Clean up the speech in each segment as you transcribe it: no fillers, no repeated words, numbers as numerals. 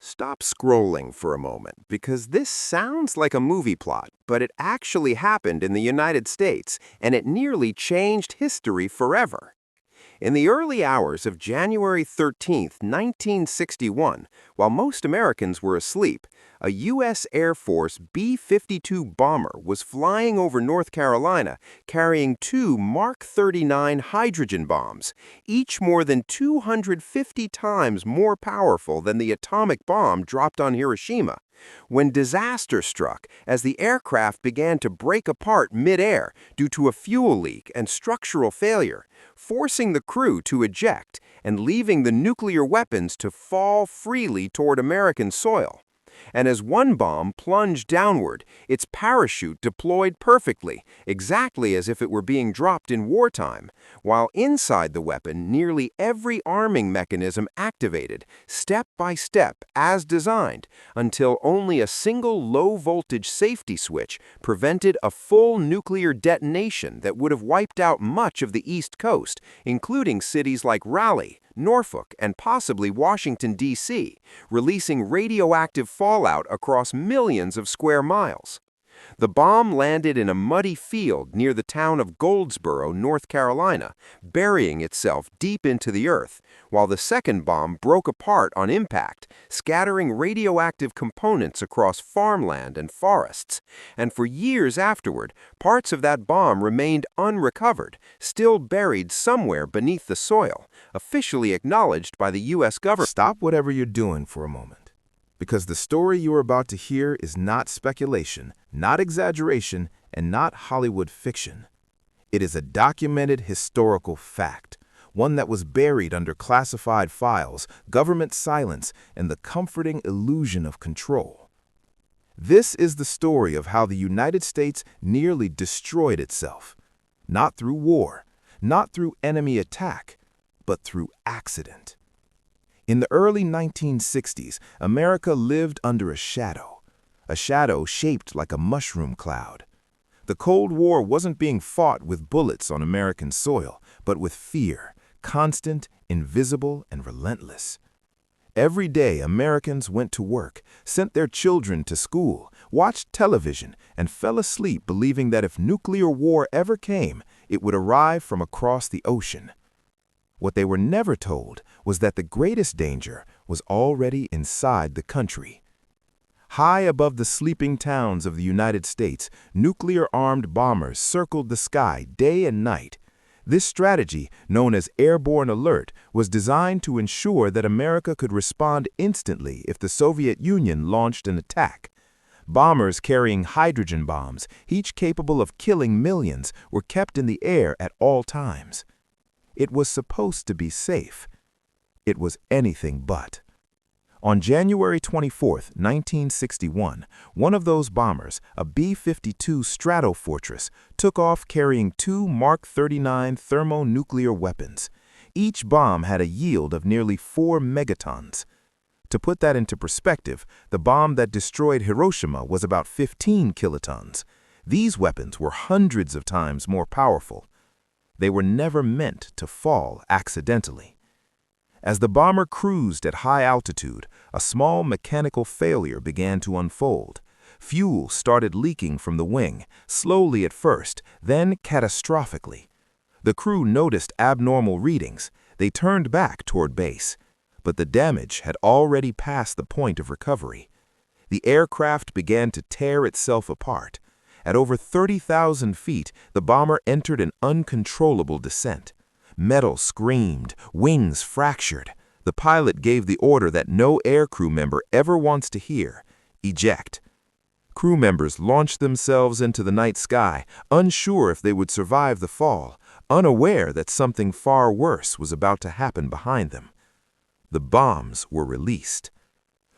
Stop scrolling for a moment because this sounds like a movie plot, but it actually happened in the United States and it nearly changed history forever. In the early hours of January 13th, 1961, while most Americans were asleep, a U.S. Air Force B-52 bomber was flying over North Carolina carrying two Mark 39 hydrogen bombs, each more than 250 times more powerful than the atomic bomb dropped on Hiroshima. When disaster struck, as the aircraft began to break apart mid-air due to a fuel leak and structural failure, forcing the crew to eject and leaving the nuclear weapons to fall freely toward American soil. And as one bomb plunged downward, its parachute deployed perfectly, exactly as if it were being dropped in wartime, while inside the weapon nearly every arming mechanism activated, step by step as designed, until only a single low-voltage safety switch prevented a full nuclear detonation that would have wiped out much of the East Coast, including cities like Raleigh, Norfolk, and possibly Washington, D.C., releasing radioactive fallout across millions of square miles. The bomb landed in a muddy field near the town of Goldsboro, North Carolina, burying itself deep into the earth, while the second bomb broke apart on impact, scattering radioactive components across farmland and forests. And for years afterward, parts of that bomb remained unrecovered, still buried somewhere beneath the soil, officially acknowledged by the U.S. government. Stop whatever you're doing for a moment, because the story you are about to hear is not speculation, not exaggeration, and not Hollywood fiction. It is a documented historical fact, one that was buried under classified files, government silence, and the comforting illusion of control. This is the story of how the United States nearly destroyed itself, not through war, not through enemy attack, but through accident. In the early 1960s, America lived under a shadow shaped like a mushroom cloud. The Cold War wasn't being fought with bullets on American soil, but with fear, constant, invisible, and relentless. Every day, Americans went to work, sent their children to school, watched television, and fell asleep believing that if nuclear war ever came, it would arrive from across the ocean. What they were never told was that the greatest danger was already inside the country. High above the sleeping towns of the United States, nuclear-armed bombers circled the sky day and night. This strategy, known as airborne alert, was designed to ensure that America could respond instantly if the Soviet Union launched an attack. Bombers carrying hydrogen bombs, each capable of killing millions, were kept in the air at all times. It was supposed to be safe. It was anything but. On January 24, 1961, one of those bombers, a B-52 Stratofortress, took off carrying two Mark 39 thermonuclear weapons. Each bomb had a yield of nearly 4 megatons. To put that into perspective, the bomb that destroyed Hiroshima was about 15 kilotons. These weapons were hundreds of times more powerful. They were never meant to fall accidentally. As the bomber cruised at high altitude, a small mechanical failure began to unfold. Fuel started leaking from the wing, slowly at first, then catastrophically. The crew noticed abnormal readings. They turned back toward base. But the damage had already passed the point of recovery. The aircraft began to tear itself apart. At over 30,000 feet, the bomber entered an uncontrollable descent. Metal screamed, wings fractured. The pilot gave the order that no aircrew member ever wants to hear: eject. Crew members launched themselves into the night sky, unsure if they would survive the fall, unaware that something far worse was about to happen behind them. The bombs were released.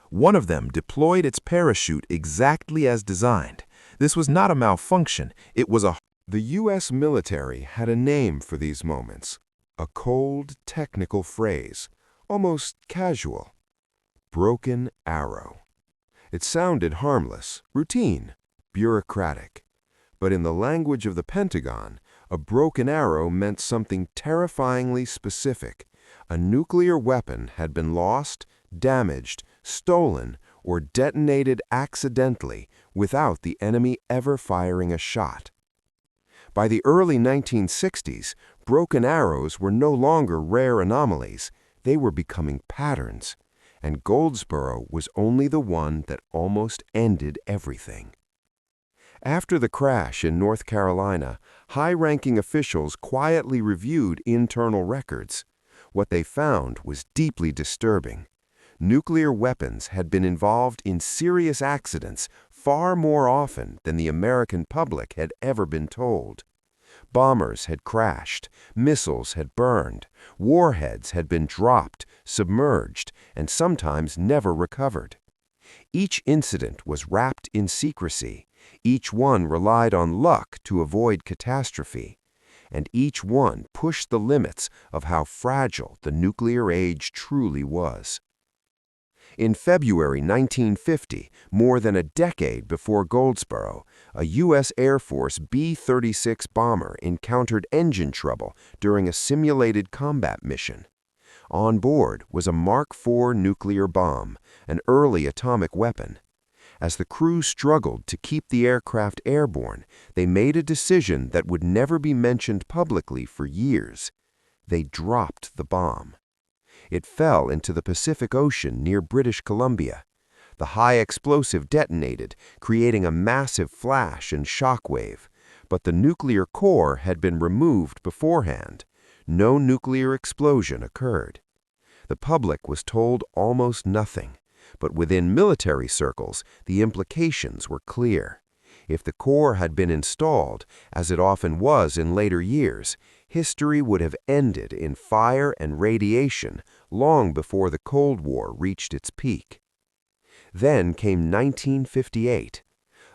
One of them deployed its parachute exactly as designed. This was not a malfunction, it was a... The U.S. military had a name for these moments, a cold, technical phrase, almost casual: broken arrow. It sounded harmless, routine, bureaucratic. But in the language of the Pentagon, a broken arrow meant something terrifyingly specific. A nuclear weapon had been lost, damaged, stolen, or detonated accidentally without the enemy ever firing a shot. By the early 1960s, broken arrows were no longer rare anomalies, they were becoming patterns, and Goldsboro was only the one that almost ended everything. After the crash in North Carolina, high-ranking officials quietly reviewed internal records. What they found was deeply disturbing. Nuclear weapons had been involved in serious accidents far more often than the American public had ever been told. Bombers had crashed, missiles had burned, warheads had been dropped, submerged, and sometimes never recovered. Each incident was wrapped in secrecy. Each one relied on luck to avoid catastrophe, and each one pushed the limits of how fragile the nuclear age truly was. In February 1950, more than a decade before Goldsboro, a U.S. Air Force B-36 bomber encountered engine trouble during a simulated combat mission. On board was a Mark IV nuclear bomb, an early atomic weapon. As the crew struggled to keep the aircraft airborne, they made a decision that would never be mentioned publicly for years. They dropped the bomb. It fell into the Pacific Ocean near British Columbia. The high explosive detonated, creating a massive flash and shock wave, but the nuclear core had been removed beforehand. No nuclear explosion occurred. The public was told almost nothing, but within military circles, the implications were clear. If the core had been installed, as it often was in later years, history would have ended in fire and radiation long before the Cold War reached its peak. Then came 1958.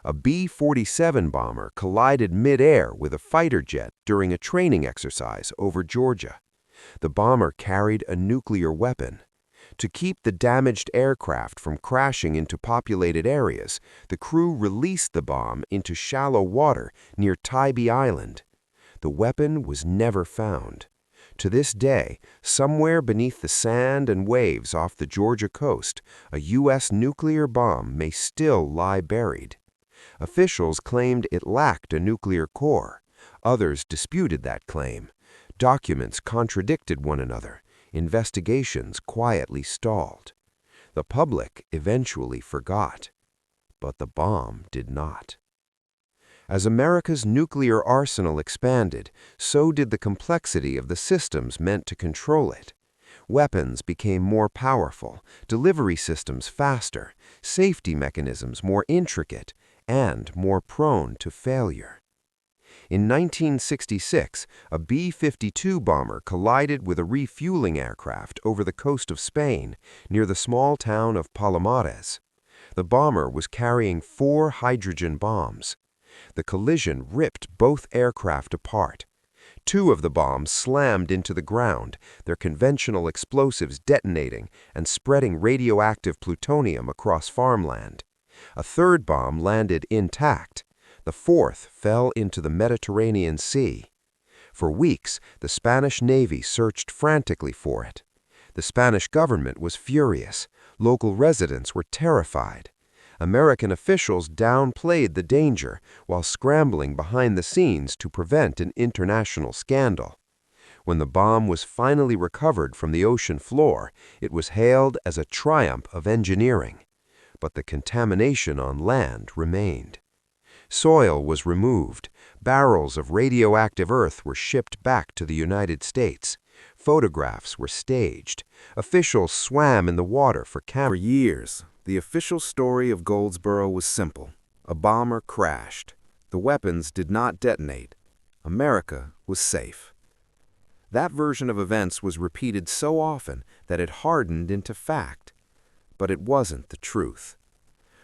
A B-47 bomber collided mid-air with a fighter jet during a training exercise over Georgia. The bomber carried a nuclear weapon. To keep the damaged aircraft from crashing into populated areas, the crew released the bomb into shallow water near Tybee Island. The weapon was never found. To this day, somewhere beneath the sand and waves off the Georgia coast, a U.S. nuclear bomb may still lie buried. Officials claimed it lacked a nuclear core. Others disputed that claim. Documents contradicted one another. Investigations quietly stalled. The public eventually forgot, but the bomb did not. As America's nuclear arsenal expanded, so did the complexity of the systems meant to control it. Weapons became more powerful, delivery systems faster, safety mechanisms more intricate, and more prone to failure. In 1966, a B-52 bomber collided with a refueling aircraft over the coast of Spain, near the small town of Palomares. The bomber was carrying 4 hydrogen bombs. The collision ripped both aircraft apart. 2 of the bombs slammed into the ground, their conventional explosives detonating and spreading radioactive plutonium across farmland. A 3rd bomb landed intact. The 4th fell into the Mediterranean Sea. For weeks, the Spanish Navy searched frantically for it. The Spanish government was furious. Local residents were terrified. American officials downplayed the danger while scrambling behind the scenes to prevent an international scandal. When the bomb was finally recovered from the ocean floor, it was hailed as a triumph of engineering. But the contamination on land remained. Soil was removed. Barrels of radioactive earth were shipped back to the United States. Photographs were staged. Officials swam in the water for cameras. For years, the official story of Goldsboro was simple. A bomber crashed. The weapons did not detonate. America was safe. That version of events was repeated so often that it hardened into fact. But it wasn't the truth.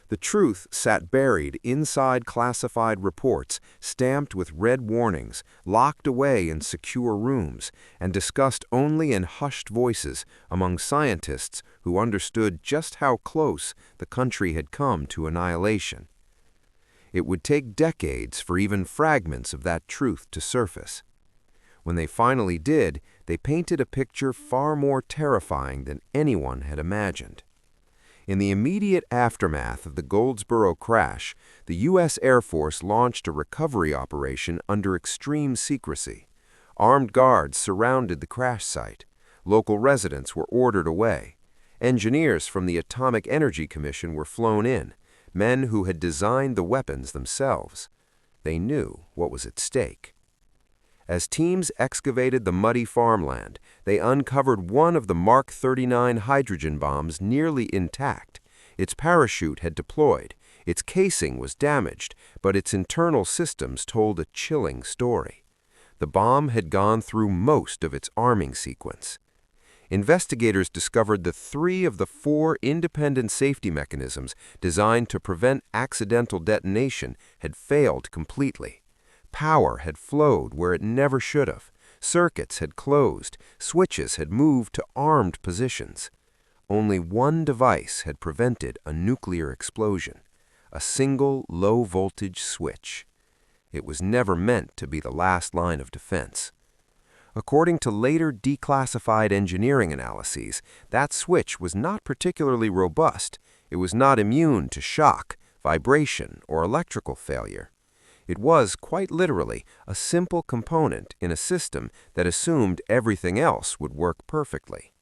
The truth sat buried inside classified reports, stamped with red warnings, locked away in secure rooms, and discussed only in hushed voices among scientists who understood just how close the country had come to annihilation. It would take decades for even fragments of that truth to surface. When they finally did, they painted a picture far more terrifying than anyone had imagined. In the immediate aftermath of the Goldsboro crash, the U.S. Air Force launched a recovery operation under extreme secrecy. Armed guards surrounded the crash site. Local residents were ordered away. Engineers from the Atomic Energy Commission were flown in, men who had designed the weapons themselves. They knew what was at stake. As teams excavated the muddy farmland, they uncovered one of the Mark 39 hydrogen bombs nearly intact. Its parachute had deployed, its casing was damaged, but its internal systems told a chilling story. The bomb had gone through most of its arming sequence. Investigators discovered that 3 of the 4 independent safety mechanisms designed to prevent accidental detonation had failed completely. Power had flowed where it never should have. Circuits had closed. Switches had moved to armed positions. Only one device had prevented a nuclear explosion: a single low-voltage switch. It was never meant to be the last line of defense. According to later declassified engineering analyses, that switch was not particularly robust. It was not immune to shock, vibration, or electrical failure. It was, quite literally, a simple component in a system that assumed everything else would work perfectly.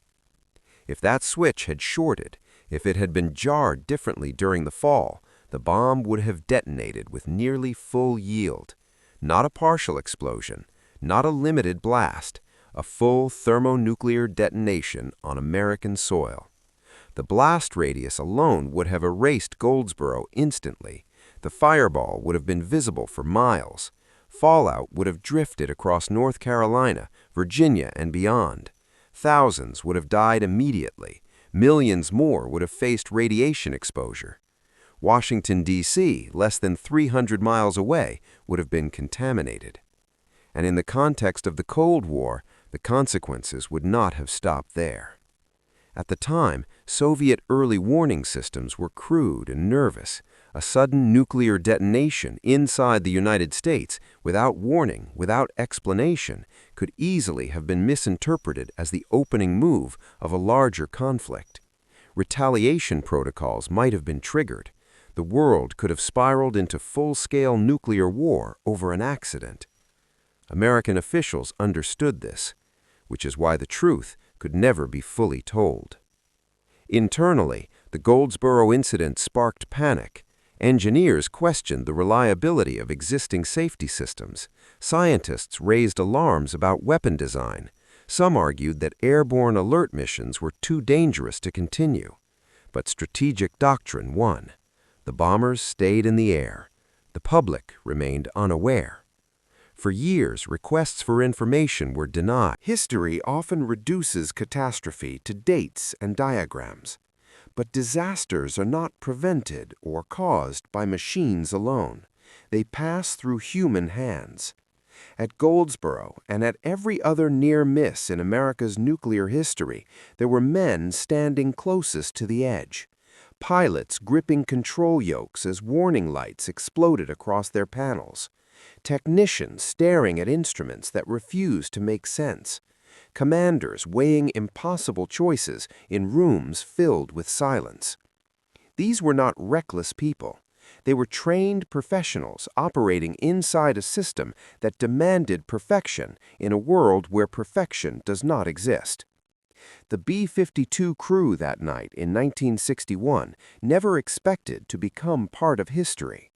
If that switch had shorted, if it had been jarred differently during the fall, the bomb would have detonated with nearly full yield. Not a partial explosion, not a limited blast, a full thermonuclear detonation on American soil. The blast radius alone would have erased Goldsboro instantly. The fireball would have been visible for miles. Fallout would have drifted across North Carolina, Virginia, and beyond. Thousands would have died immediately. Millions more would have faced radiation exposure. Washington, D.C., less than 300 miles away, would have been contaminated. And in the context of the Cold War, the consequences would not have stopped there. At the time, Soviet early warning systems were crude and nervous. A sudden nuclear detonation inside the United States, without warning, without explanation, could easily have been misinterpreted as the opening move of a larger conflict. Retaliation protocols might have been triggered. The world could have spiraled into full-scale nuclear war over an accident. American officials understood this, which is why the truth could never be fully told. Internally, the Goldsboro incident sparked panic. Engineers questioned the reliability of existing safety systems. Scientists raised alarms about weapon design. Some argued that airborne alert missions were too dangerous to continue. But strategic doctrine won. The bombers stayed in the air. The public remained unaware. For years, requests for information were denied. History often reduces catastrophe to dates and diagrams. But disasters are not prevented or caused by machines alone. They pass through human hands. At Goldsboro and at every other near miss in America's nuclear history, there were men standing closest to the edge. Pilots gripping control yokes as warning lights exploded across their panels. Technicians staring at instruments that refused to make sense. Commanders weighing impossible choices in rooms filled with silence. These were not reckless people. They were trained professionals operating inside a system that demanded perfection in a world where perfection does not exist. The B-52 crew that night in 1961 never expected to become part of history.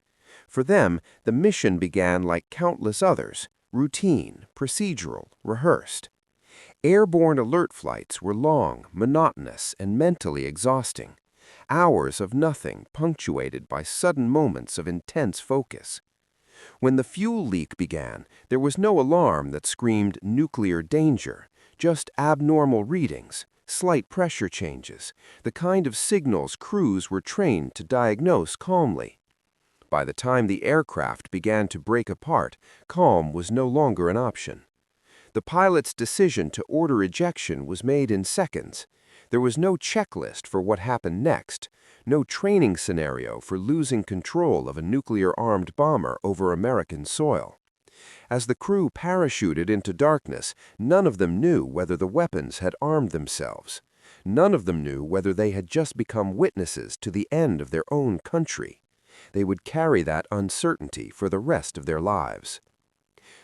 For them, the mission began like countless others: routine, procedural, rehearsed. Airborne alert flights were long, monotonous, and mentally exhausting. Hours of nothing punctuated by sudden moments of intense focus. When the fuel leak began, there was no alarm that screamed nuclear danger, just abnormal readings, slight pressure changes, the kind of signals crews were trained to diagnose calmly. By the time the aircraft began to break apart, calm was no longer an option. The pilot's decision to order ejection was made in seconds. There was no checklist for what happened next, no training scenario for losing control of a nuclear-armed bomber over American soil. As the crew parachuted into darkness, none of them knew whether the weapons had armed themselves. None of them knew whether they had just become witnesses to the end of their own country. They would carry that uncertainty for the rest of their lives.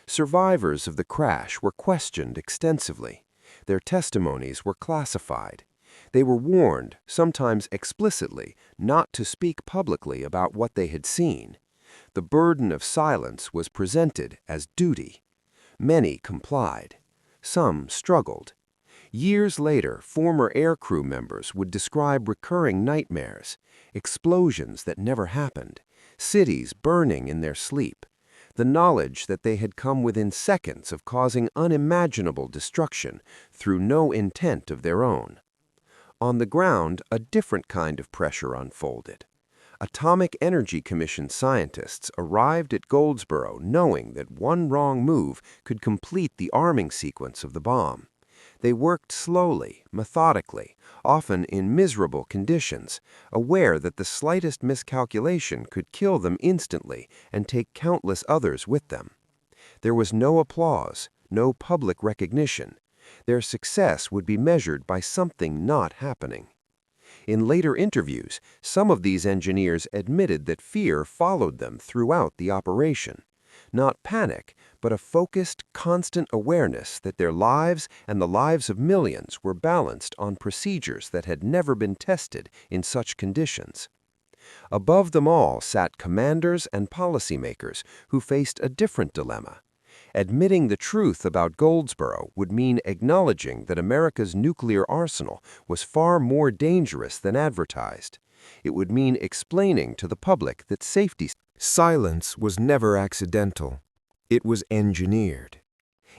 Survivors of the crash were questioned extensively. Their testimonies were classified. They were warned, sometimes explicitly, not to speak publicly about what they had seen. The burden of silence was presented as duty. Many complied. Some struggled. Years later, former aircrew members would describe recurring nightmares, explosions that never happened, cities burning in their sleep, the knowledge that they had come within seconds of causing unimaginable destruction through no intent of their own. On the ground, a different kind of pressure unfolded. Atomic Energy Commission scientists arrived at Goldsboro knowing that one wrong move could complete the arming sequence of the bomb. They worked slowly, methodically, often in miserable conditions, aware that the slightest miscalculation could kill them instantly and take countless others with them. There was no applause, no public recognition. Their success would be measured by something not happening. In later interviews, some of these engineers admitted that fear followed them throughout the operation. Not panic, but a focused, constant awareness that their lives and the lives of millions were balanced on procedures that had never been tested in such conditions. Above them all sat commanders and policymakers who faced a different dilemma. Admitting the truth about Goldsboro would mean acknowledging that America's nuclear arsenal was far more dangerous than advertised. It would mean explaining to the public that safety silence was never accidental. It was engineered.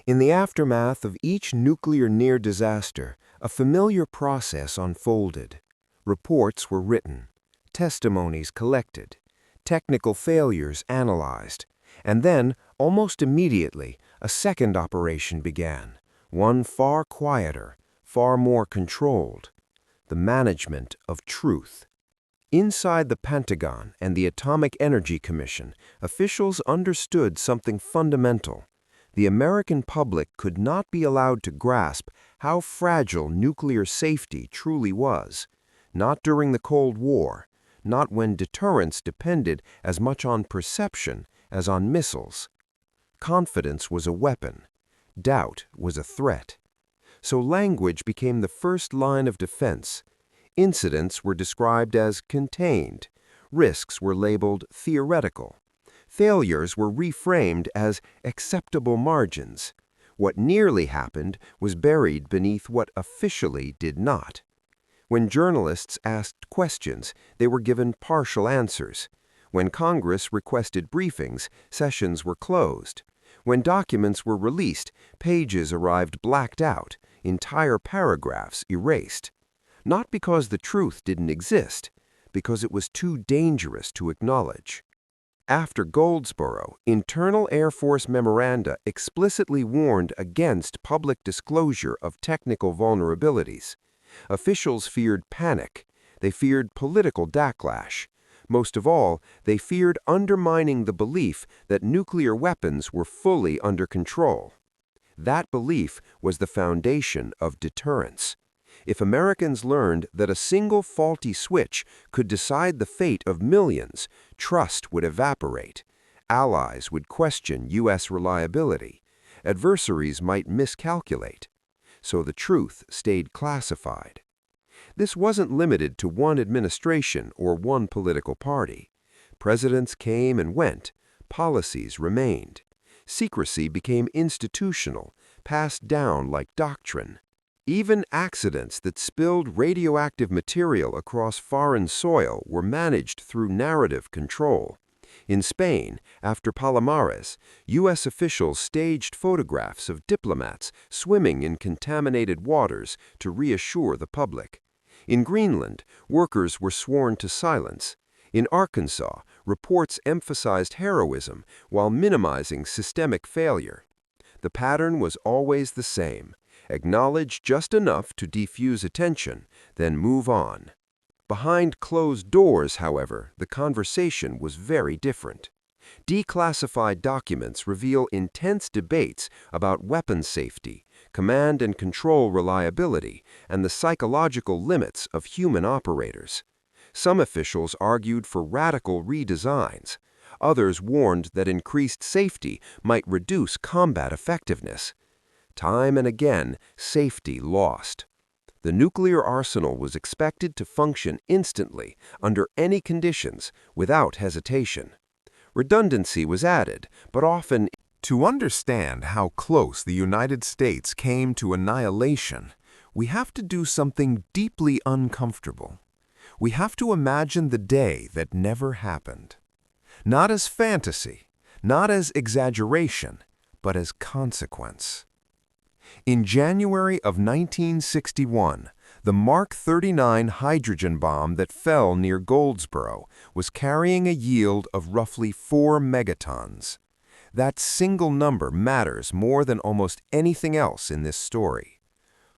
In the aftermath of each nuclear near disaster, a familiar process unfolded. Reports were written, testimonies collected, technical failures analyzed, and then, almost immediately, a second operation began, one far quieter, far more controlled: the management of truth. Inside the Pentagon and the Atomic Energy Commission, officials understood something fundamental. The American public could not be allowed to grasp how fragile nuclear safety truly was, not during the Cold War, not when deterrence depended as much on perception as on missiles. Confidence was a weapon. Doubt was a threat. So language became the first line of defense. Incidents were described as contained. Risks were labeled theoretical. Failures were reframed as acceptable margins. What nearly happened was buried beneath what officially did not. When journalists asked questions, they were given partial answers. When Congress requested briefings, sessions were closed. When documents were released, pages arrived blacked out, entire paragraphs erased. Not because the truth didn't exist, because it was too dangerous to acknowledge. After Goldsboro, internal Air Force memoranda explicitly warned against public disclosure of technical vulnerabilities. Officials feared panic. They feared political backlash. Most of all, they feared undermining the belief that nuclear weapons were fully under control. That belief was the foundation of deterrence. If Americans learned that a single faulty switch could decide the fate of millions, trust would evaporate. Allies would question U.S. reliability. Adversaries might miscalculate. So the truth stayed classified. This wasn't limited to one administration or one political party. Presidents came and went. Policies remained. Secrecy became institutional, passed down like doctrine. Even accidents that spilled radioactive material across foreign soil were managed through narrative control. In Spain, after Palomares, U.S. officials staged photographs of diplomats swimming in contaminated waters to reassure the public. In Greenland, workers were sworn to silence. In Arkansas, reports emphasized heroism while minimizing systemic failure. The pattern was always the same: acknowledge just enough to defuse attention, then move on. Behind closed doors, however, the conversation was very different. Declassified documents reveal intense debates about weapons safety, command and control reliability, and the psychological limits of human operators. Some officials argued for radical redesigns. Others warned that increased safety might reduce combat effectiveness. Time and again, safety lost. The nuclear arsenal was expected to function instantly, under any conditions, without hesitation. Redundancy was added, but often. To understand how close the United States came to annihilation, we have to do something deeply uncomfortable. We have to imagine the day that never happened. Not as fantasy, not as exaggeration, but as consequence. In January of 1961, the Mark 39 hydrogen bomb that fell near Goldsboro was carrying a yield of roughly 4 megatons. That single number matters more than almost anything else in this story.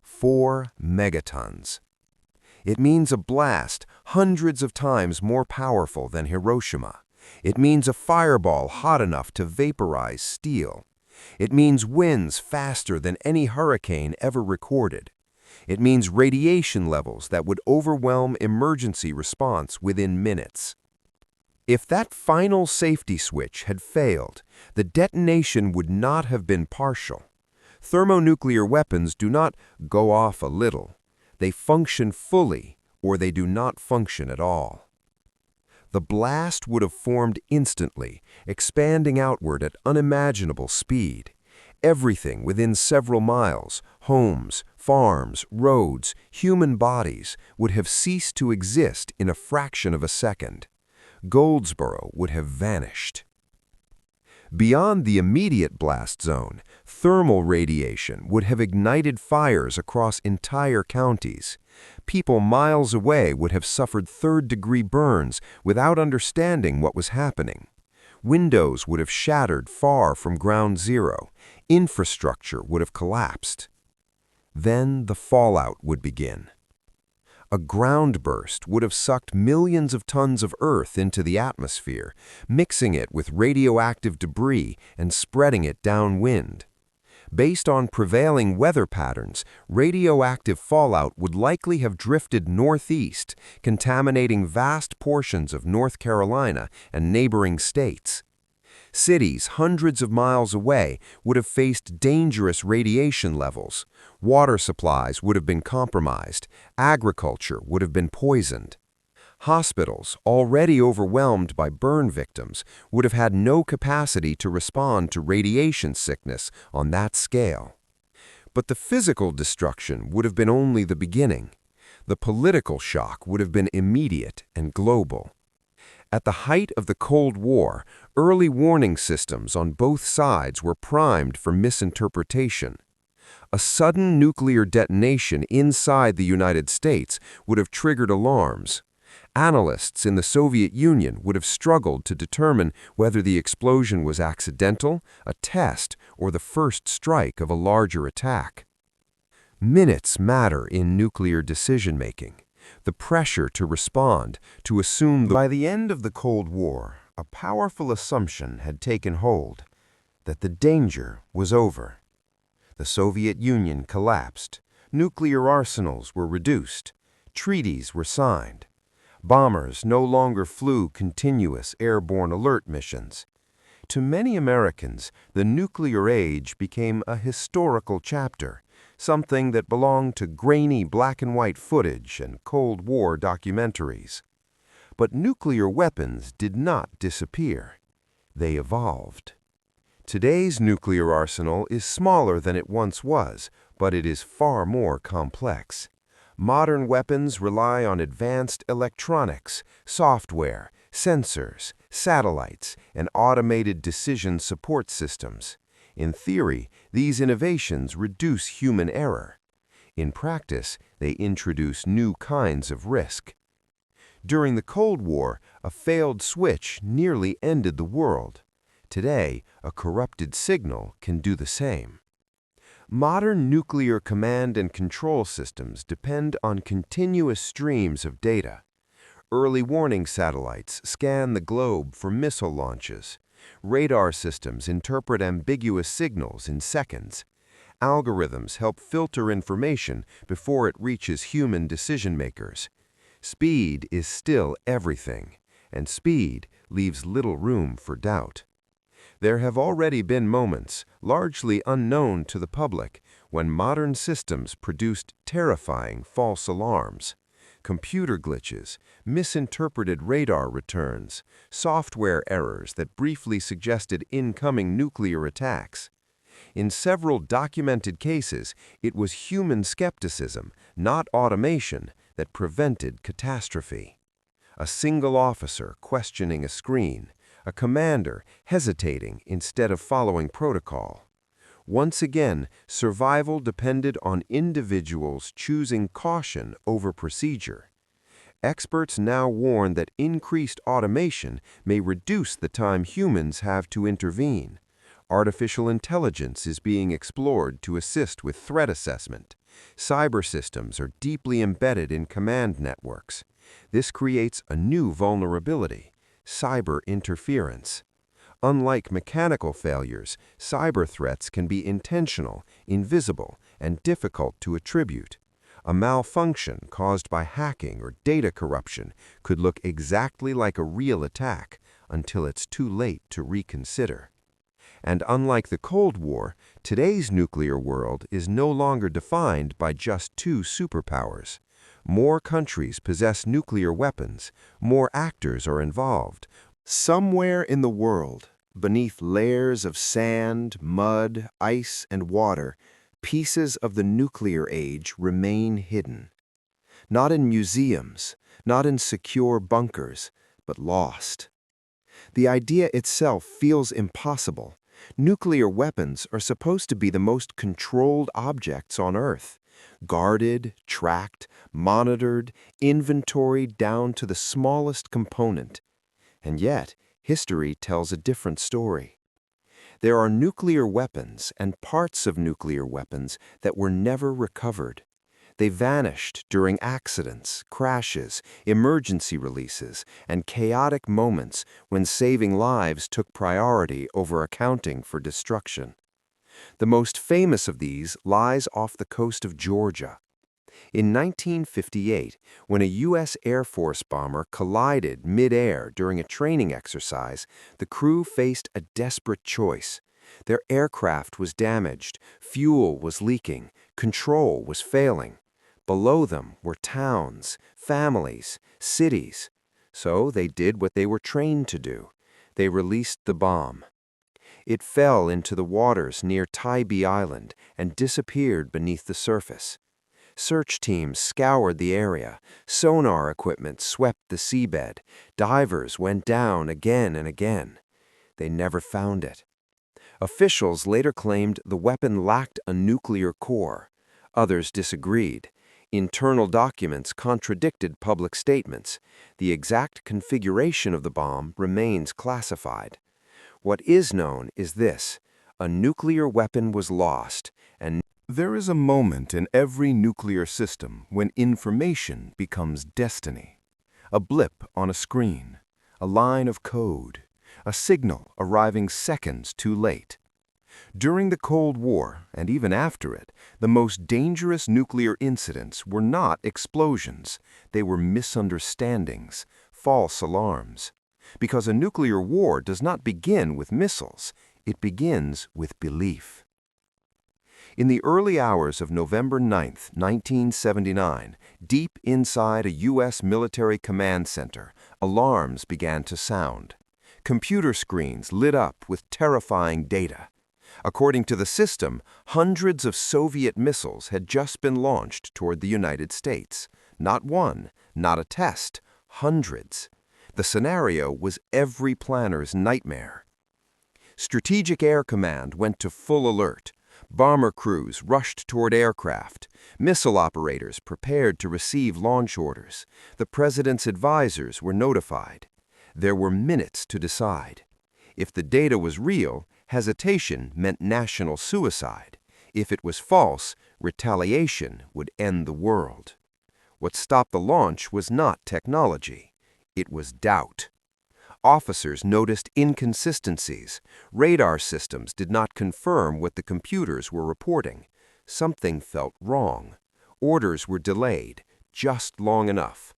4 megatons. It means a blast hundreds of times more powerful than Hiroshima. It means a fireball hot enough to vaporize steel. It means winds faster than any hurricane ever recorded. It means radiation levels that would overwhelm emergency response within minutes. If that final safety switch had failed, the detonation would not have been partial. Thermonuclear weapons do not go off a little. They function fully, or they do not function at all. The blast would have formed instantly, expanding outward at unimaginable speed. Everything within several miles, homes, farms, roads, human bodies, would have ceased to exist in a fraction of a second. Goldsboro would have vanished. Beyond the immediate blast zone, thermal radiation would have ignited fires across entire counties. People miles away would have suffered third-degree burns without understanding what was happening. Windows would have shattered far from ground zero. Infrastructure would have collapsed. Then the fallout would begin. A ground burst would have sucked millions of tons of earth into the atmosphere, mixing it with radioactive debris and spreading it downwind. Based on prevailing weather patterns, radioactive fallout would likely have drifted northeast, contaminating vast portions of North Carolina and neighboring states. Cities hundreds of miles away would have faced dangerous radiation levels. Water supplies would have been compromised. Agriculture would have been poisoned. Hospitals, already overwhelmed by burn victims, would have had no capacity to respond to radiation sickness on that scale. But the physical destruction would have been only the beginning. The political shock would have been immediate and global. At the height of the Cold War, early warning systems on both sides were primed for misinterpretation. A sudden nuclear detonation inside the United States would have triggered alarms. Analysts in the Soviet Union would have struggled to determine whether the explosion was accidental, a test, or the first strike of a larger attack. Minutes matter in nuclear decision-making. The pressure to respond, to assume that by the end of the Cold War, a powerful assumption had taken hold, that the danger was over. The Soviet Union collapsed, nuclear arsenals were reduced, treaties were signed. Bombers no longer flew continuous airborne alert missions. To many Americans, the nuclear age became a historical chapter, something that belonged to grainy black-and-white footage and Cold War documentaries. But nuclear weapons did not disappear. They evolved. Today's nuclear arsenal is smaller than it once was, but it is far more complex. Modern weapons rely on advanced electronics, software, sensors, satellites, and automated decision support systems. In theory, these innovations reduce human error. In practice, they introduce new kinds of risk. During the Cold War, a failed switch nearly ended the world. Today, a corrupted signal can do the same. Modern nuclear command and control systems depend on continuous streams of data. Early warning satellites scan the globe for missile launches. Radar systems interpret ambiguous signals in seconds. algorithms help filter information before it reaches human decision-makers. Speed is still everything, and speed leaves little room for doubt. There have already been moments, largely unknown to the public, when modern systems produced terrifying false alarms. Computer glitches, misinterpreted radar returns, software errors that briefly suggested incoming nuclear attacks. In several documented cases, it was human skepticism, not automation, that prevented catastrophe. A single officer questioning a screen, a commander hesitating instead of following protocol. Once again, survival depended on individuals choosing caution over procedure. Experts now warn that increased automation may reduce the time humans have to intervene. Artificial intelligence is being explored to assist with threat assessment. Cyber systems are deeply embedded in command networks. This creates a new vulnerability: cyber interference. Unlike mechanical failures, cyber threats can be intentional, invisible, and difficult to attribute. A malfunction caused by hacking or data corruption could look exactly like a real attack until it's too late to reconsider. And unlike the Cold War, today's nuclear world is no longer defined by just two superpowers. More countries possess nuclear weapons, more actors are involved. Somewhere in the world, beneath layers of sand, mud, ice, and water, pieces of the nuclear age remain hidden. Not in museums, not in secure bunkers, but lost. The idea itself feels impossible. Nuclear weapons are supposed to be the most controlled objects on Earth. Guarded, tracked, monitored, inventoried down to the smallest component. And yet, history tells a different story. There are nuclear weapons and parts of nuclear weapons that were never recovered. They vanished during accidents, crashes, emergency releases, and chaotic moments when saving lives took priority over accounting for destruction. The most famous of these lies off the coast of Georgia. In 1958, when a U.S. Air Force bomber collided mid-air during a training exercise, the crew faced a desperate choice. Their aircraft was damaged, fuel was leaking, control was failing. Below them were towns, families, cities. So they did what they were trained to do. They released the bomb. It fell into the waters near Tybee Island and disappeared beneath the surface. Search teams scoured the area, sonar equipment swept the seabed, divers went down again and again. They never found it. Officials later claimed the weapon lacked a nuclear core. Others disagreed. Internal documents contradicted public statements. The exact configuration of the bomb remains classified. What is known is this: a nuclear weapon was lost, and there is a moment in every nuclear system when information becomes destiny. A blip on a screen, a line of code, a signal arriving seconds too late. During the Cold War, and even after it, the most dangerous nuclear incidents were not explosions. They were misunderstandings, false alarms. Because a nuclear war does not begin with missiles, it begins with belief. In the early hours of November 9, 1979, deep inside a U.S. military command center, alarms began to sound. Computer screens lit up with terrifying data. According to the system, hundreds of Soviet missiles had just been launched toward the United States. Not one, not a test, hundreds. The scenario was every planner's nightmare. Strategic Air Command went to full alert. Bomber crews rushed toward aircraft. Missile operators prepared to receive launch orders. The president's advisors were notified. There were minutes to decide. If the data was real, hesitation meant national suicide. If it was false, retaliation would end the world. What stopped the launch was not technology. It was doubt. Officers noticed inconsistencies. Radar systems did not confirm what the computers were reporting. something felt wrong. Orders were delayed, just long enough.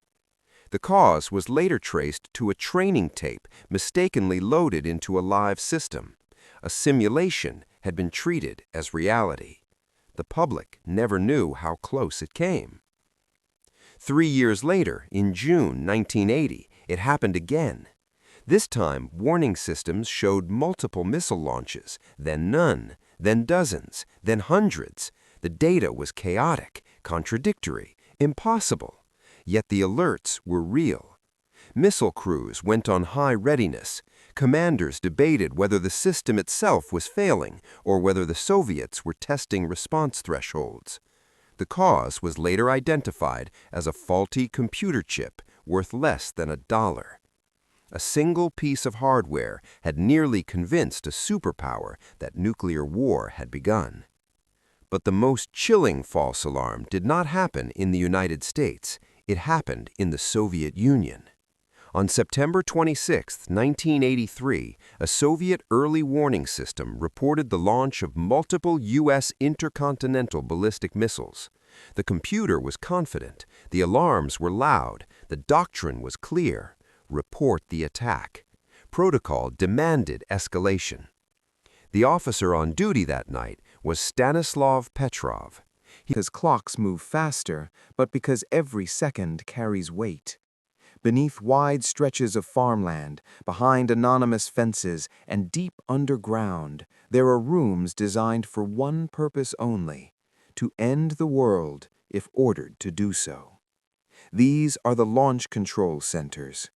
The cause was later traced to a training tape mistakenly loaded into a live system. A simulation had been treated as reality. The public never knew how close it came. 3 years later, in June 1980, it happened again. This time, warning systems showed multiple missile launches, then none, then dozens, then hundreds. The data was chaotic, contradictory, impossible. Yet the alerts were real. Missile crews went on high readiness. Commanders debated whether the system itself was failing or whether the Soviets were testing response thresholds. The cause was later identified as a faulty computer chip worth less than $1. A single piece of hardware had nearly convinced a superpower that nuclear war had begun. But the most chilling false alarm did not happen in the United States. It happened in the Soviet Union. On September 26, 1983, a Soviet early warning system reported the launch of multiple U.S. intercontinental ballistic missiles. The computer was confident, the alarms were loud, the doctrine was clear: report the attack. Protocol demanded escalation. The officer on duty that night was Stanislav Petrov. Because clocks move faster, but because every second carries weight. Beneath wide stretches of farmland, behind anonymous fences, and deep underground, there are rooms designed for one purpose only: to end the world if ordered to do so. These are the launch control centers.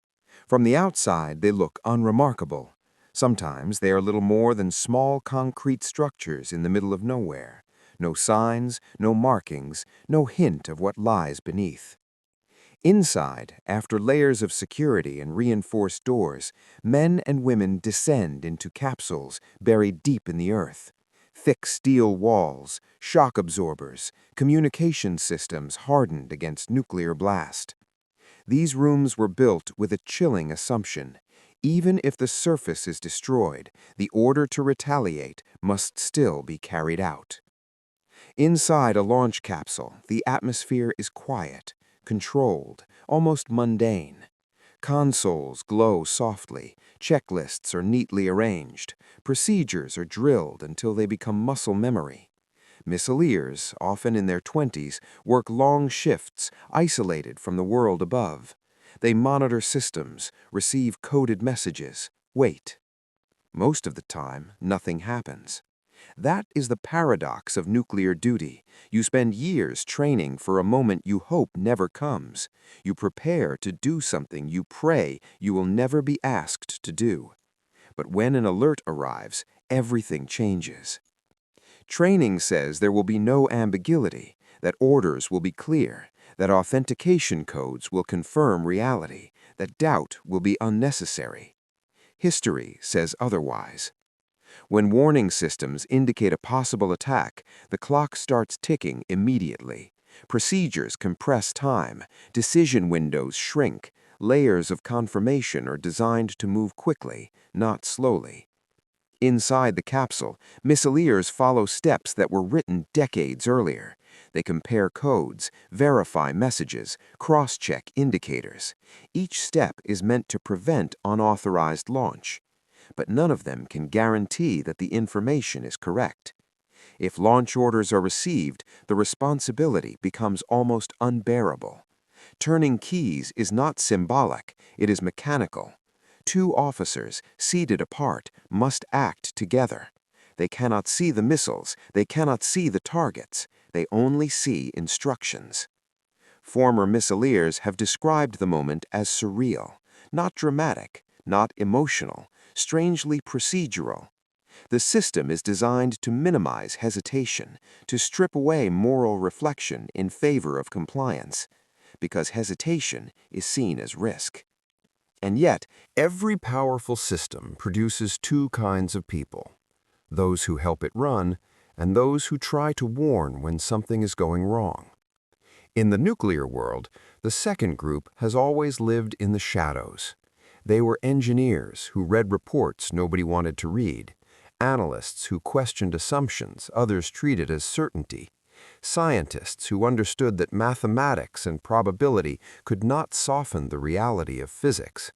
From the outside, they look unremarkable. Sometimes they are little more than small concrete structures in the middle of nowhere. No signs, no markings, no hint of what lies beneath. Inside, after layers of security and reinforced doors, men and women descend into capsules buried deep in the earth. Thick steel walls, shock absorbers, communication systems hardened against nuclear blast. These rooms were built with a chilling assumption: even if the surface is destroyed, the order to retaliate must still be carried out. Inside a launch capsule, the atmosphere is quiet, controlled, almost mundane. Consoles glow softly, checklists are neatly arranged, procedures are drilled until they become muscle memory. Missileers, often in their 20s, work long shifts, isolated from the world above. They monitor systems, receive coded messages, wait. Most of the time, nothing happens. That is the paradox of nuclear duty. You spend years training for a moment you hope never comes. You prepare to do something you pray you will never be asked to do. But when an alert arrives, everything changes. Training says there will be no ambiguity, that orders will be clear, that authentication codes will confirm reality, that doubt will be unnecessary. History says otherwise. When warning systems indicate a possible attack, the clock starts ticking immediately. Procedures compress time, decision windows shrink, layers of confirmation are designed to move quickly, not slowly. Inside the capsule, missileers follow steps that were written decades earlier. They compare codes, verify messages, cross-check indicators. Each step is meant to prevent unauthorized launch. But none of them can guarantee that the information is correct. If launch orders are received, the responsibility becomes almost unbearable. Turning keys is not symbolic, it is mechanical. Two officers, seated apart, must act together. They cannot see the missiles, they cannot see the targets, they only see instructions. Former missileers have described the moment as surreal, not dramatic, not emotional, strangely procedural. The system is designed to minimize hesitation, to strip away moral reflection in favor of compliance, because hesitation is seen as risk. And yet, Every powerful system produces two kinds of people: those who help it run and those who try to warn when something is going wrong. In the nuclear world, the second group has always lived in the shadows. They were engineers who read reports nobody wanted to read, analysts who questioned assumptions others treated as certainty, Scientists who understood that mathematics and probability could not soften the reality of physics.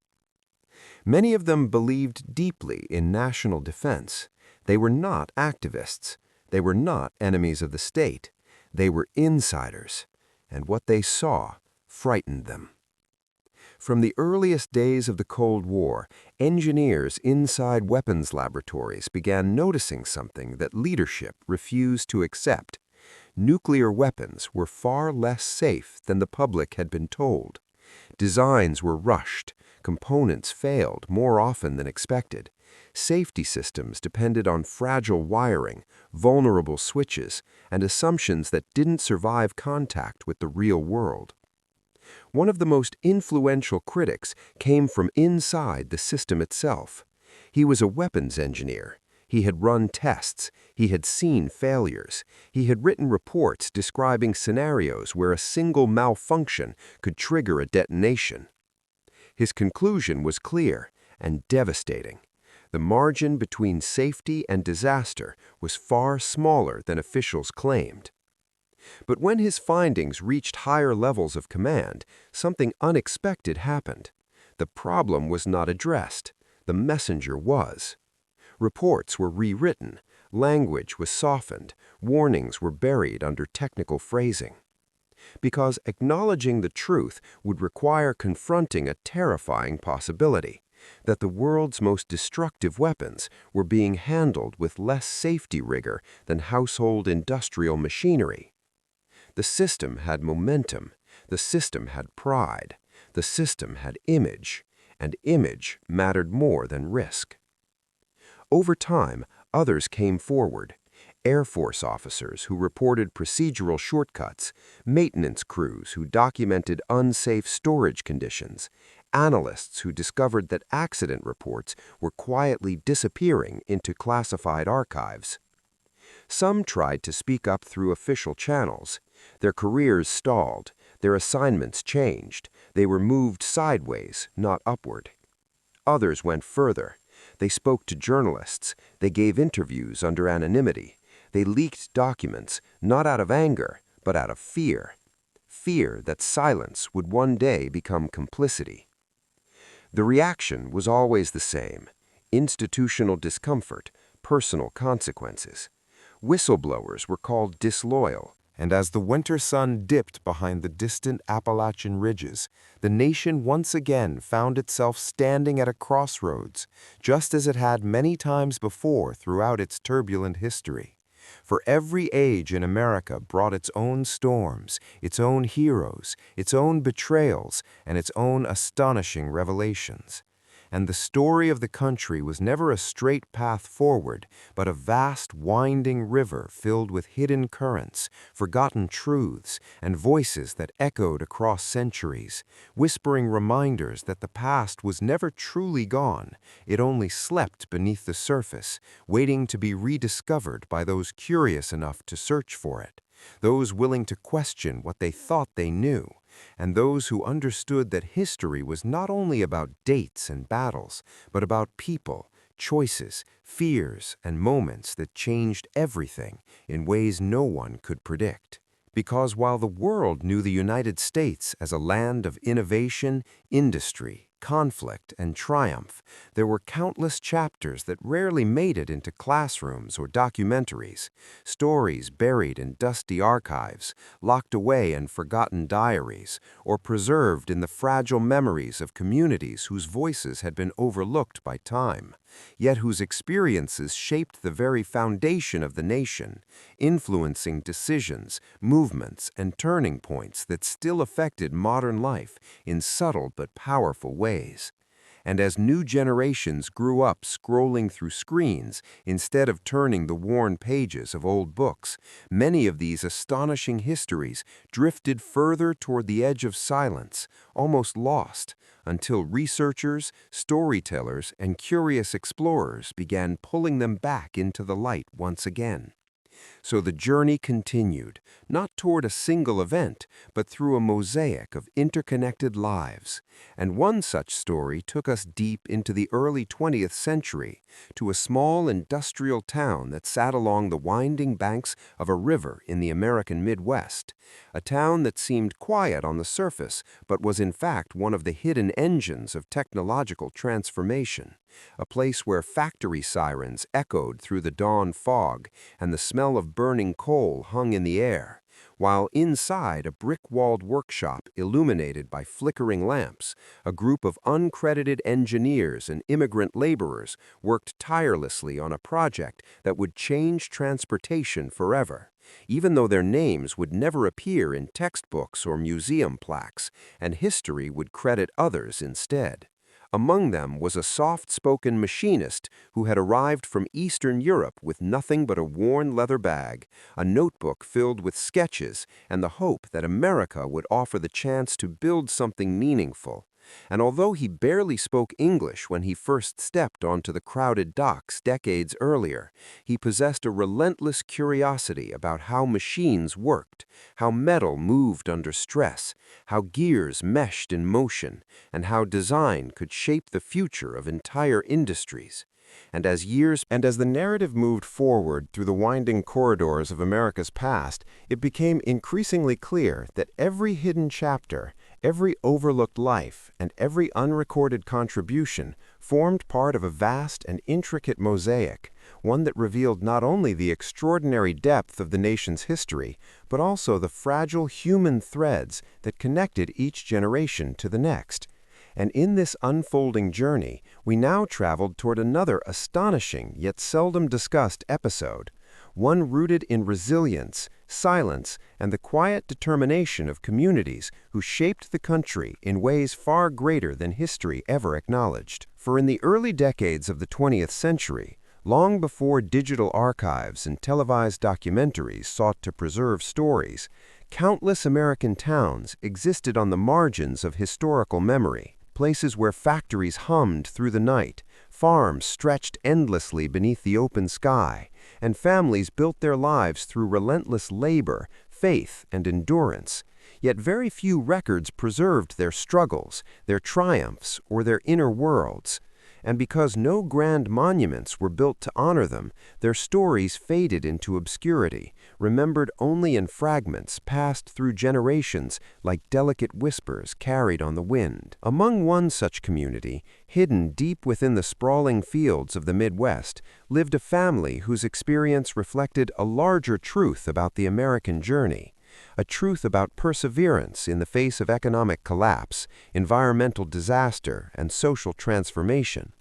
Many of them believed deeply in national defense. They were not activists. They were not enemies of the state. They were insiders, and what they saw frightened them. From the earliest days of the Cold War, engineers inside weapons laboratories began noticing something that leadership refused to accept. Nuclear weapons were far less safe than the public had been told. Designs were rushed, components failed more often than expected. Safety systems depended on fragile wiring, vulnerable switches, and assumptions that didn't survive contact with the real world. One of the most influential critics came from inside the system itself. He was a weapons engineer. He had run tests. He had seen failures. He had written reports describing scenarios where a single malfunction could trigger a detonation. His conclusion was clear and devastating. The margin between safety and disaster was far smaller than officials claimed. But when his findings reached higher levels of command, something unexpected happened. The problem was not addressed. The messenger was. Reports were rewritten, language was softened, warnings were buried under technical phrasing. Because acknowledging the truth would require confronting a terrifying possibility, that the world's most destructive weapons were being handled with less safety rigor than household industrial machinery. The system had momentum, the system had pride, the system had image, and image mattered more than risk. Over time, others came forward. Air Force officers who reported procedural shortcuts, maintenance crews who documented unsafe storage conditions, analysts who discovered that accident reports were quietly disappearing into classified archives. Some tried to speak up through official channels. Their careers stalled, their assignments changed, they were moved sideways, not upward. Others went further. They spoke to journalists, they gave interviews under anonymity. They leaked documents, not out of anger, but out of fear. Fear that silence would one day become complicity. The reaction was always the same: institutional discomfort, personal consequences. Whistleblowers were called disloyal, and as the winter sun dipped behind the distant Appalachian ridges, the nation once again found itself standing at a crossroads, just as it had many times before throughout its turbulent history. For every age in America brought its own storms, its own heroes, its own betrayals, and its own astonishing revelations. And the story of the country was never a straight path forward, but a vast, winding river filled with hidden currents, forgotten truths, and voices that echoed across centuries, whispering reminders that the past was never truly gone. It only slept beneath the surface, waiting to be rediscovered by those curious enough to search for it, those willing to question what they thought they knew, and those who understood that history was not only about dates and battles, but about people, choices, fears, and moments that changed everything in ways no one could predict. Because while the world knew the United States as a land of innovation, industry, conflict, and triumph, there were countless chapters that rarely made it into classrooms or documentaries, stories buried in dusty archives, locked away in forgotten diaries, or preserved in the fragile memories of communities whose voices had been overlooked by time, yet whose experiences shaped the very foundation of the nation, influencing decisions, movements, and turning points that still affected modern life in subtle but powerful ways. And as new generations grew up scrolling through screens instead of turning the worn pages of old books, many of these astonishing histories drifted further toward the edge of silence, almost lost, until researchers, storytellers, and curious explorers began pulling them back into the light once again. So the journey continued, not toward a single event, but through a mosaic of interconnected lives. And one such story took us deep into the early 20th century, to a small industrial town that sat along the winding banks of a river in the American Midwest. A town that seemed quiet on the surface, but was in fact one of the hidden engines of technological transformation. A place where factory sirens echoed through the dawn fog and the smell of burning coal hung in the air, while inside a brick-walled workshop illuminated by flickering lamps, a group of uncredited engineers and immigrant laborers worked tirelessly on a project that would change transportation forever. Even though their names would never appear in textbooks or museum plaques, and history would credit others instead. Among them was a soft-spoken machinist who had arrived from Eastern Europe with nothing but a worn leather bag, a notebook filled with sketches, and the hope that America would offer the chance to build something meaningful. And although he barely spoke English when he first stepped onto the crowded docks decades earlier, he possessed a relentless curiosity about how machines worked, how metal moved under stress, how gears meshed in motion, and how design could shape the future of entire industries. And as the narrative moved forward through the winding corridors of America's past, it became increasingly clear that every hidden chapter, every overlooked life, and every unrecorded contribution formed part of a vast and intricate mosaic, one that revealed not only the extraordinary depth of the nation's history, but also the fragile human threads that connected each generation to the next. And in this unfolding journey, we now traveled toward another astonishing yet seldom discussed episode, one rooted in resilience, silence, and the quiet determination of communities who shaped the country in ways far greater than history ever acknowledged. For in the early decades of the 20th century, long before digital archives and televised documentaries sought to preserve stories, countless American towns existed on the margins of historical memory. Places where factories hummed through the night, farms stretched endlessly beneath the open sky, and families built their lives through relentless labor, faith, and endurance. Yet very few records preserved their struggles, their triumphs, or their inner worlds. And because no grand monuments were built to honor them, their stories faded into obscurity, remembered only in fragments passed through generations like delicate whispers carried on the wind. Among one such community, hidden deep within the sprawling fields of the Midwest, lived a family whose experience reflected a larger truth about the American journey. A truth about perseverance in the face of economic collapse, environmental disaster, and social transformation.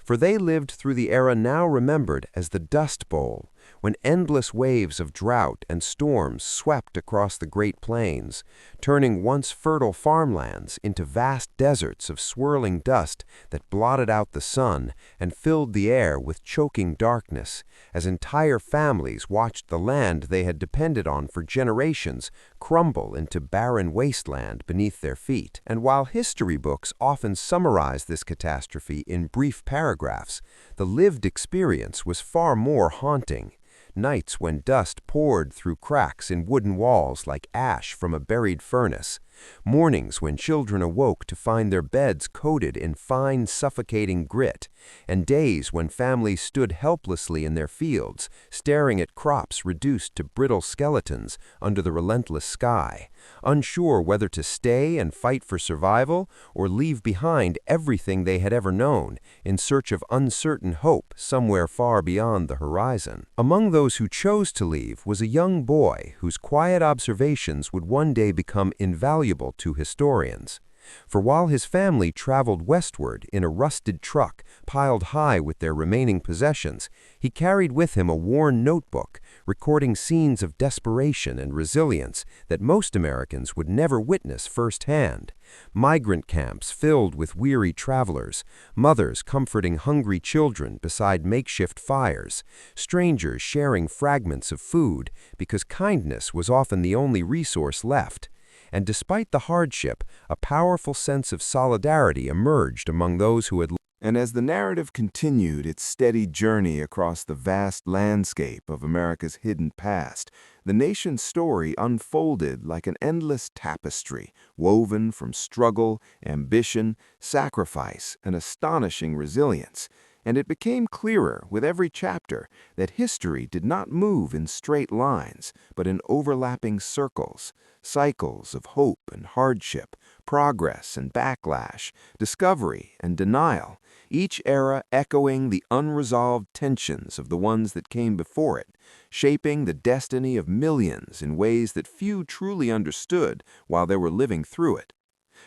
For they lived through the era now remembered as the Dust Bowl, when endless waves of drought and storms swept across the Great Plains, turning once fertile farmlands into vast deserts of swirling dust that blotted out the sun and filled the air with choking darkness, as entire families watched the land they had depended on for generations crumble into barren wasteland beneath their feet. And while history books often summarize this catastrophe in brief paragraphs, the lived experience was far more haunting. Nights when dust poured through cracks in wooden walls like ash from a buried furnace. Mornings when children awoke to find their beds coated in fine, suffocating grit. And days when families stood helplessly in their fields, staring at crops reduced to brittle skeletons under the relentless sky, unsure whether to stay and fight for survival or leave behind everything they had ever known in search of uncertain hope somewhere far beyond the horizon. Among those who chose to leave was a young boy whose quiet observations would one day become invaluable to historians. For while his family traveled westward in a rusted truck piled high with their remaining possessions, he carried with him a worn notebook recording scenes of desperation and resilience that most Americans would never witness firsthand. Migrant camps filled with weary travelers, mothers comforting hungry children beside makeshift fires, strangers sharing fragments of food because kindness was often the only resource left. And despite the hardship, a powerful sense of solidarity emerged among those who had And as the narrative continued its steady journey across the vast landscape of America's hidden past, the nation's story unfolded like an endless tapestry woven from struggle, ambition, sacrifice, and astonishing resilience. And it became clearer with every chapter that history did not move in straight lines, but in overlapping circles, cycles of hope and hardship, progress and backlash, discovery and denial, each era echoing the unresolved tensions of the ones that came before it, shaping the destiny of millions in ways that few truly understood while they were living through it.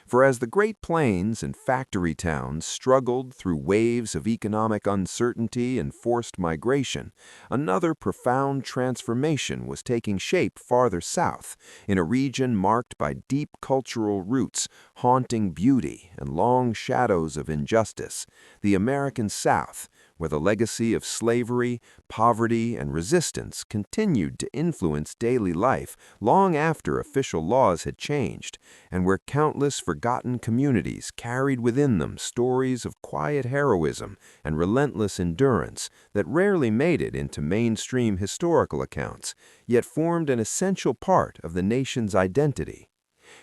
For as the Great Plains and factory towns struggled through waves of economic uncertainty and forced migration, another profound transformation was taking shape farther south, in a region marked by deep cultural roots, haunting beauty, and long shadows of injustice, the American South, where the legacy of slavery, poverty, and resistance continued to influence daily life long after official laws had changed, and where countless forgotten communities carried within them stories of quiet heroism and relentless endurance that rarely made it into mainstream historical accounts, yet formed an essential part of the nation's identity.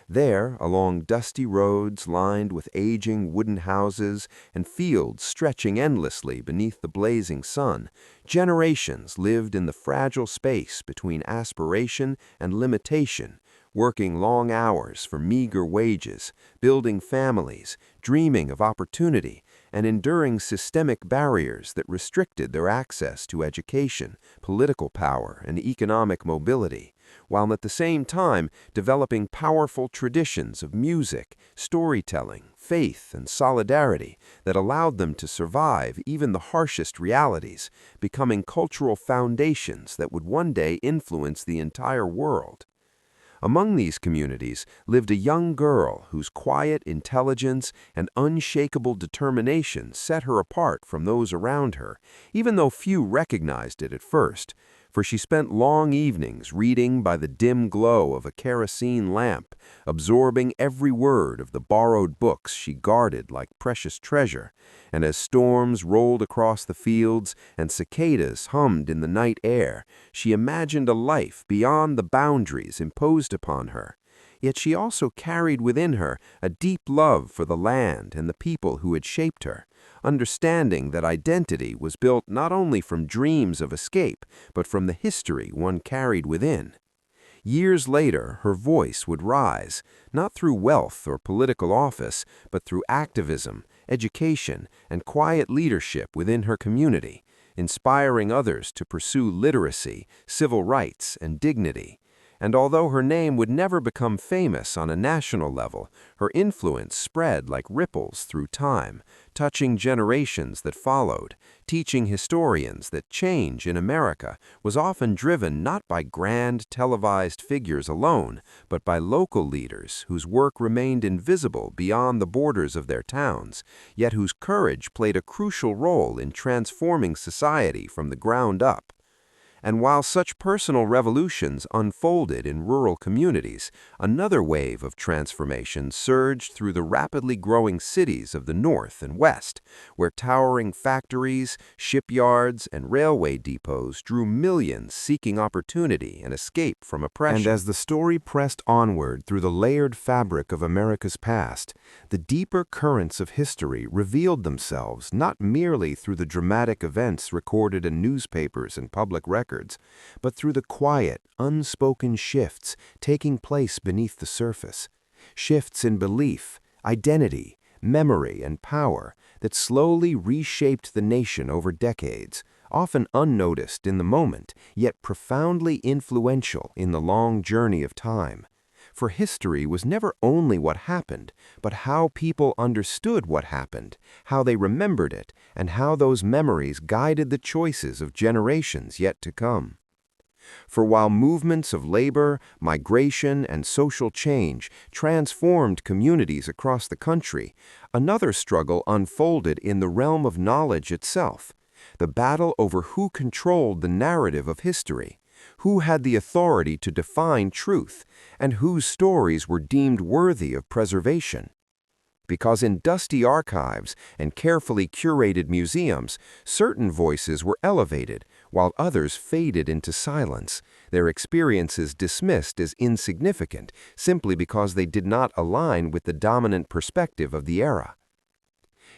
There, along dusty roads lined with aging wooden houses and fields stretching endlessly beneath the blazing sun, generations lived in the fragile space between aspiration and limitation, working long hours for meager wages, building families, dreaming of opportunity, and enduring systemic barriers that restricted their access to education, political power, and economic mobility, while at the same time developing powerful traditions of music, storytelling, faith, and solidarity that allowed them to survive even the harshest realities, becoming cultural foundations that would one day influence the entire world. Among these communities lived a young girl whose quiet intelligence and unshakable determination set her apart from those around her, even though few recognized it at first, for she spent long evenings reading by the dim glow of a kerosene lamp, absorbing every word of the borrowed books she guarded like precious treasure, and as storms rolled across the fields and cicadas hummed in the night air, she imagined a life beyond the boundaries imposed upon her. Yet she also carried within her a deep love for the land and the people who had shaped her, understanding that identity was built not only from dreams of escape, but from the history one carried within. Years later, her voice would rise, not through wealth or political office, but through activism, education, and quiet leadership within her community, inspiring others to pursue literacy, civil rights, and dignity. And although her name would never become famous on a national level, her influence spread like ripples through time, touching generations that followed, teaching historians that change in America was often driven not by grand televised figures alone, but by local leaders whose work remained invisible beyond the borders of their towns, yet whose courage played a crucial role in transforming society from the ground up. And while such personal revolutions unfolded in rural communities, another wave of transformation surged through the rapidly growing cities of the North and West, where towering factories, shipyards, and railway depots drew millions seeking opportunity and escape from oppression. And as the story pressed onward through the layered fabric of America's past, the deeper currents of history revealed themselves not merely through the dramatic events recorded in newspapers and public records, but through the quiet, unspoken shifts taking place beneath the surface. Shifts in belief, identity, memory, and power that slowly reshaped the nation over decades, often unnoticed in the moment, yet profoundly influential in the long journey of time. For history was never only what happened, but how people understood what happened, how they remembered it, and how those memories guided the choices of generations yet to come. For while movements of labor, migration, and social change transformed communities across the country, another struggle unfolded in the realm of knowledge itself, the battle over who controlled the narrative of history, who had the authority to define truth, and whose stories were deemed worthy of preservation. because in dusty archives and carefully curated museums, certain voices were elevated, while others faded into silence, their experiences dismissed as insignificant simply because they did not align with the dominant perspective of the era.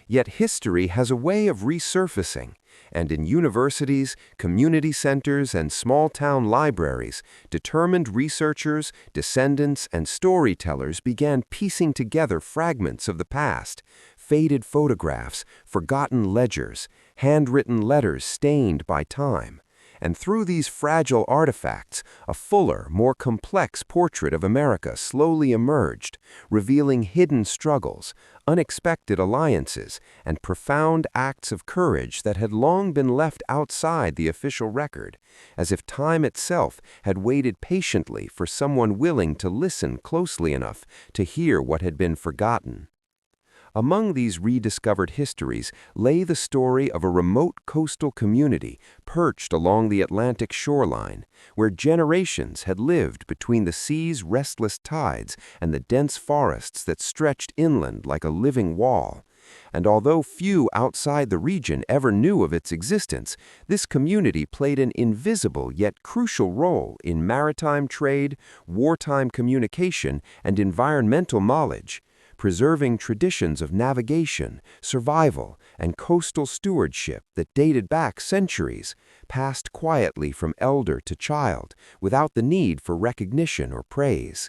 Yet history has a way of resurfacing, and in universities, community centers, and small-town libraries, determined researchers, descendants, and storytellers began piecing together fragments of the past, faded photographs, forgotten ledgers, handwritten letters stained by time. And through these fragile artifacts, a fuller, more complex portrait of America slowly emerged, revealing hidden struggles, unexpected alliances, and profound acts of courage that had long been left outside the official record, as if time itself had waited patiently for someone willing to listen closely enough to hear what had been forgotten. Among these rediscovered histories lay the story of a remote coastal community perched along the Atlantic shoreline, where generations had lived between the sea's restless tides and the dense forests that stretched inland like a living wall. And although few outside the region ever knew of its existence, this community played an invisible yet crucial role in maritime trade, wartime communication, and environmental knowledge, preserving traditions of navigation, survival, and coastal stewardship that dated back centuries, passed quietly from elder to child, without the need for recognition or praise.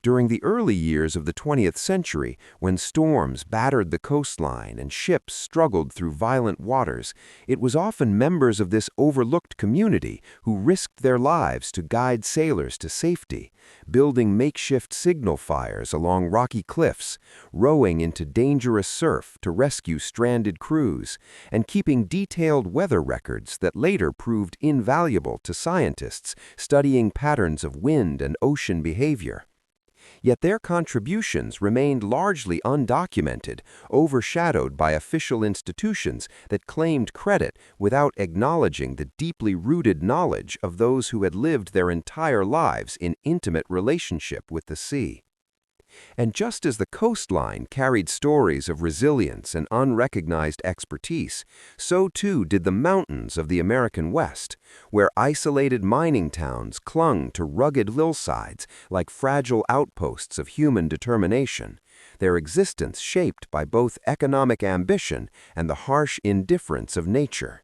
During the early years of the 20th century, when storms battered the coastline and ships struggled through violent waters, it was often members of this overlooked community who risked their lives to guide sailors to safety, building makeshift signal fires along rocky cliffs, rowing into dangerous surf to rescue stranded crews, and keeping detailed weather records that later proved invaluable to scientists studying patterns of wind and ocean behavior. Yet their contributions remained largely undocumented, overshadowed by official institutions that claimed credit without acknowledging the deeply rooted knowledge of those who had lived their entire lives in intimate relationship with the sea. And just as the coastline carried stories of resilience and unrecognized expertise, so too did the mountains of the American West, where isolated mining towns clung to rugged hillsides like fragile outposts of human determination, their existence shaped by both economic ambition and the harsh indifference of nature.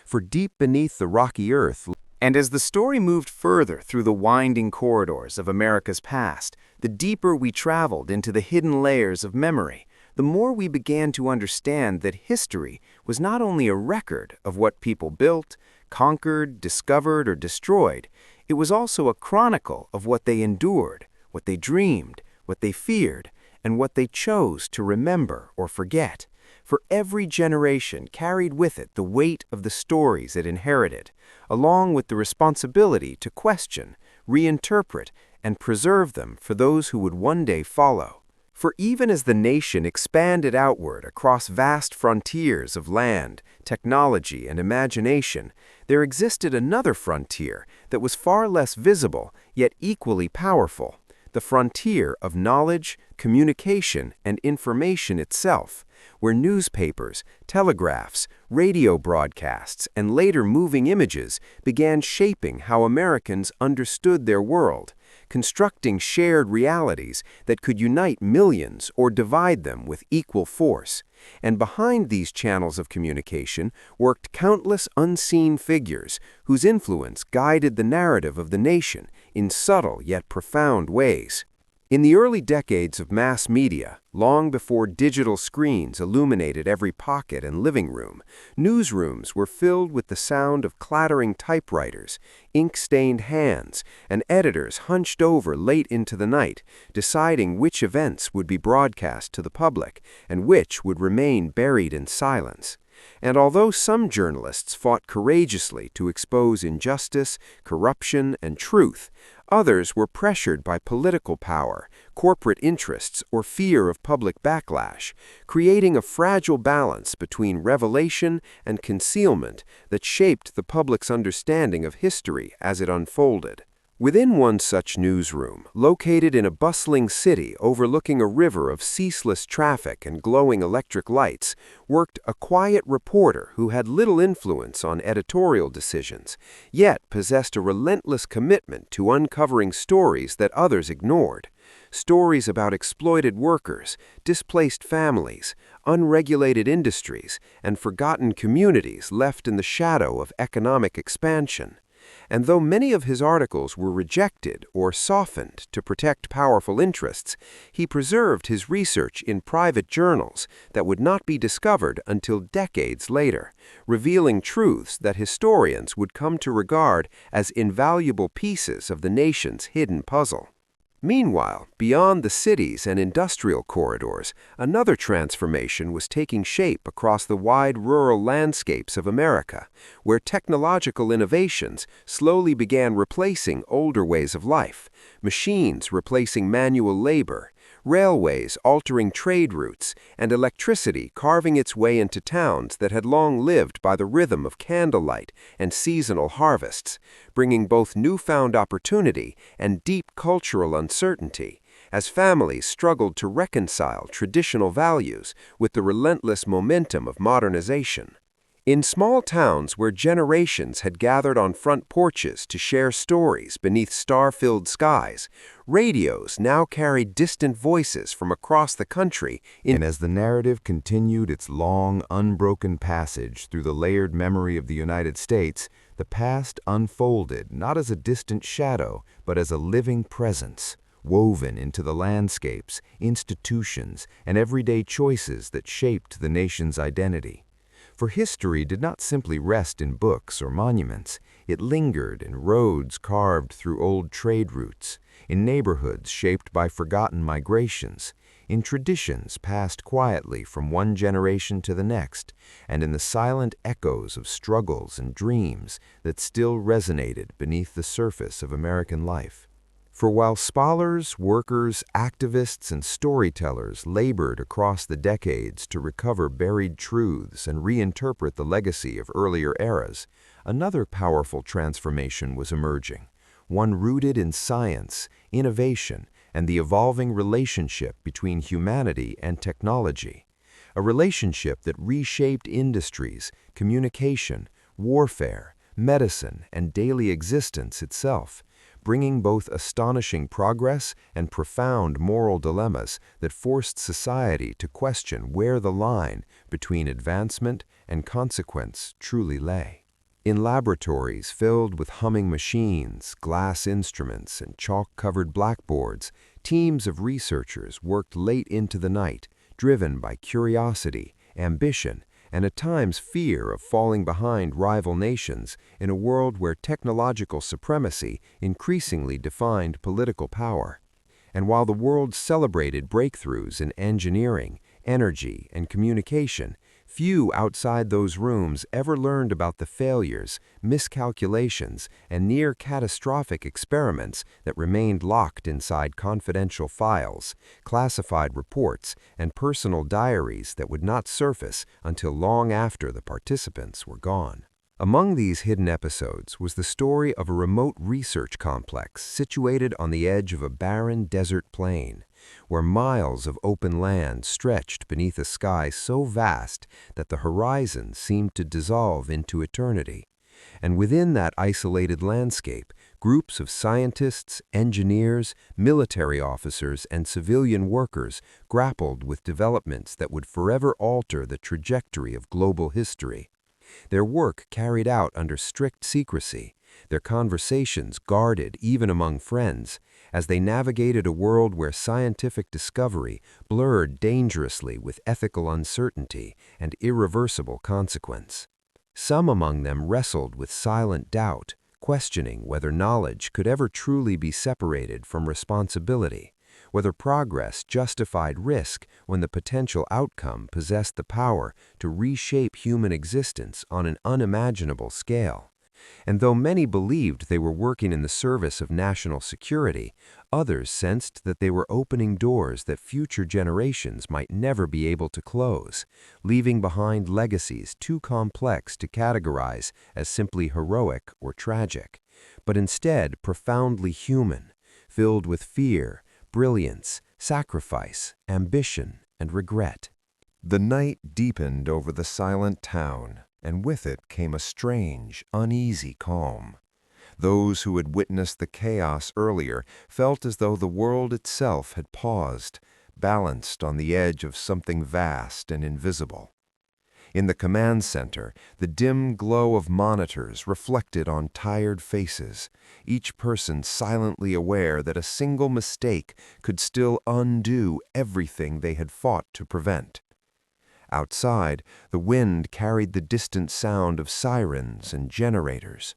For deep beneath the rocky earth, and as the story moved further through the winding corridors of America's past, the deeper we traveled into the hidden layers of memory, the more we began to understand that history was not only a record of what people built, conquered, discovered, or destroyed, it was also a chronicle of what they endured, what they dreamed, what they feared, and what they chose to remember or forget. For every generation carried with it the weight of the stories it inherited, along with the responsibility to question, reinterpret, and preserve them for those who would one day follow. For even as the nation expanded outward across vast frontiers of land, technology, and imagination, there existed another frontier that was far less visible, yet equally powerful: the frontier of knowledge, communication, and information itself, where newspapers, telegraphs, radio broadcasts, and later moving images began shaping how Americans understood their world, constructing shared realities that could unite millions or divide them with equal force. And behind these channels of communication worked countless unseen figures whose influence guided the narrative of the nation in subtle yet profound ways. In the early decades of mass media, long before digital screens illuminated every pocket and living room, newsrooms were filled with the sound of clattering typewriters, ink-stained hands, and editors hunched over late into the night, deciding which events would be broadcast to the public and which would remain buried in silence. And although some journalists fought courageously to expose injustice, corruption, and truth, others were pressured by political power, corporate interests, or fear of public backlash, creating a fragile balance between revelation and concealment that shaped the public's understanding of history as it unfolded. Within one such newsroom, located in a bustling city overlooking a river of ceaseless traffic and glowing electric lights, worked a quiet reporter who had little influence on editorial decisions, yet possessed a relentless commitment to uncovering stories that others ignored. Stories about exploited workers, displaced families, unregulated industries, and forgotten communities left in the shadow of economic expansion. And though many of his articles were rejected or softened to protect powerful interests, he preserved his research in private journals that would not be discovered until decades later, revealing truths that historians would come to regard as invaluable pieces of the nation's hidden puzzle. Meanwhile, beyond the cities and industrial corridors, another transformation was taking shape across the wide rural landscapes of America, where technological innovations slowly began replacing older ways of life, machines replacing manual labor, railways altering trade routes, and electricity carving its way into towns that had long lived by the rhythm of candlelight and seasonal harvests, bringing both newfound opportunity and deep cultural uncertainty, as families struggled to reconcile traditional values with the relentless momentum of modernization. In small towns where generations had gathered on front porches to share stories beneath star-filled skies, radios now carried distant voices from across the country. And as the narrative continued its long, unbroken passage through the layered memory of the United States, the past unfolded not as a distant shadow, but as a living presence, woven into the landscapes, institutions, and everyday choices that shaped the nation's identity. For history did not simply rest in books or monuments. It lingered in roads carved through old trade routes, in neighborhoods shaped by forgotten migrations, in traditions passed quietly from one generation to the next, and in the silent echoes of struggles and dreams that still resonated beneath the surface of American life. For while scholars, workers, activists, and storytellers labored across the decades to recover buried truths and reinterpret the legacy of earlier eras, another powerful transformation was emerging, one rooted in science, innovation, and the evolving relationship between humanity and technology, a relationship that reshaped industries, communication, warfare, medicine, and daily existence itself, bringing both astonishing progress and profound moral dilemmas that forced society to question where the line between advancement and consequence truly lay. In laboratories filled with humming machines, glass instruments, and chalk-covered blackboards, teams of researchers worked late into the night, driven by curiosity, ambition, and at times fear of falling behind rival nations in a world where technological supremacy increasingly defined political power. And while the world celebrated breakthroughs in engineering, energy, and communication, few outside those rooms ever learned about the failures, miscalculations, and near-catastrophic experiments that remained locked inside confidential files, classified reports, and personal diaries that would not surface until long after the participants were gone. Among these hidden episodes was the story of a remote research complex situated on the edge of a barren desert plain, where miles of open land stretched beneath a sky so vast that the horizon seemed to dissolve into eternity. And within that isolated landscape, groups of scientists, engineers, military officers, and civilian workers grappled with developments that would forever alter the trajectory of global history. Their work carried out under strict secrecy, their conversations guarded even among friends, as they navigated a world where scientific discovery blurred dangerously with ethical uncertainty and irreversible consequence. Some among them wrestled with silent doubt, questioning whether knowledge could ever truly be separated from responsibility, whether progress justified risk when the potential outcome possessed the power to reshape human existence on an unimaginable scale. And though many believed they were working in the service of national security, others sensed that they were opening doors that future generations might never be able to close, leaving behind legacies too complex to categorize as simply heroic or tragic. but instead profoundly human, filled with fear, brilliance, sacrifice, ambition, and regret. The night deepened over the silent town, and with it came a strange, uneasy calm. Those who had witnessed the chaos earlier felt as though the world itself had paused, balanced on the edge of something vast and invisible. In the command center, the dim glow of monitors reflected on tired faces, each person silently aware that a single mistake could still undo everything they had fought to prevent. Outside, the wind carried the distant sound of sirens and generators.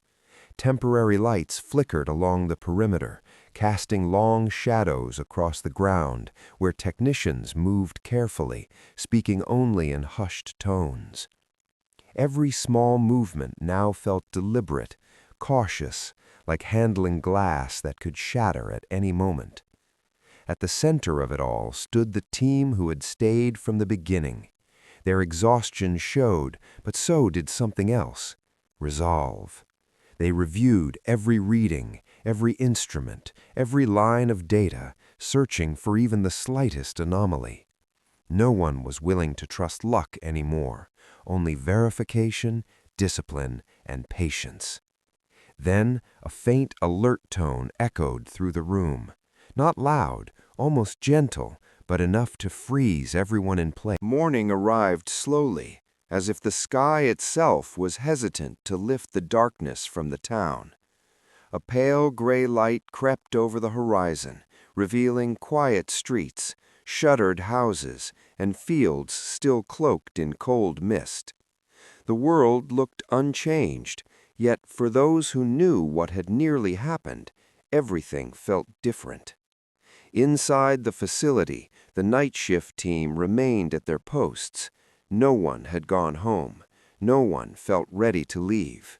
Temporary lights flickered along the perimeter, casting long shadows across the ground where technicians moved carefully, speaking only in hushed tones. Every small movement now felt deliberate, cautious, like handling glass that could shatter at any moment. At the center of it all stood the team who had stayed from the beginning. Their exhaustion showed, but so did something else: resolve. They reviewed every reading, every instrument, every line of data, searching for even the slightest anomaly. No one was willing to trust luck anymore, only verification, discipline, and patience. Then a faint alert tone echoed through the room, not loud, almost gentle, but enough to freeze everyone in place. Morning arrived slowly, as if the sky itself was hesitant to lift the darkness from the town. A pale gray light crept over the horizon, revealing quiet streets, shuttered houses, and fields still cloaked in cold mist. The world looked unchanged, yet for those who knew what had nearly happened, everything felt different. Inside the facility, the night shift team remained at their posts. No one had gone home. No one felt ready to leave.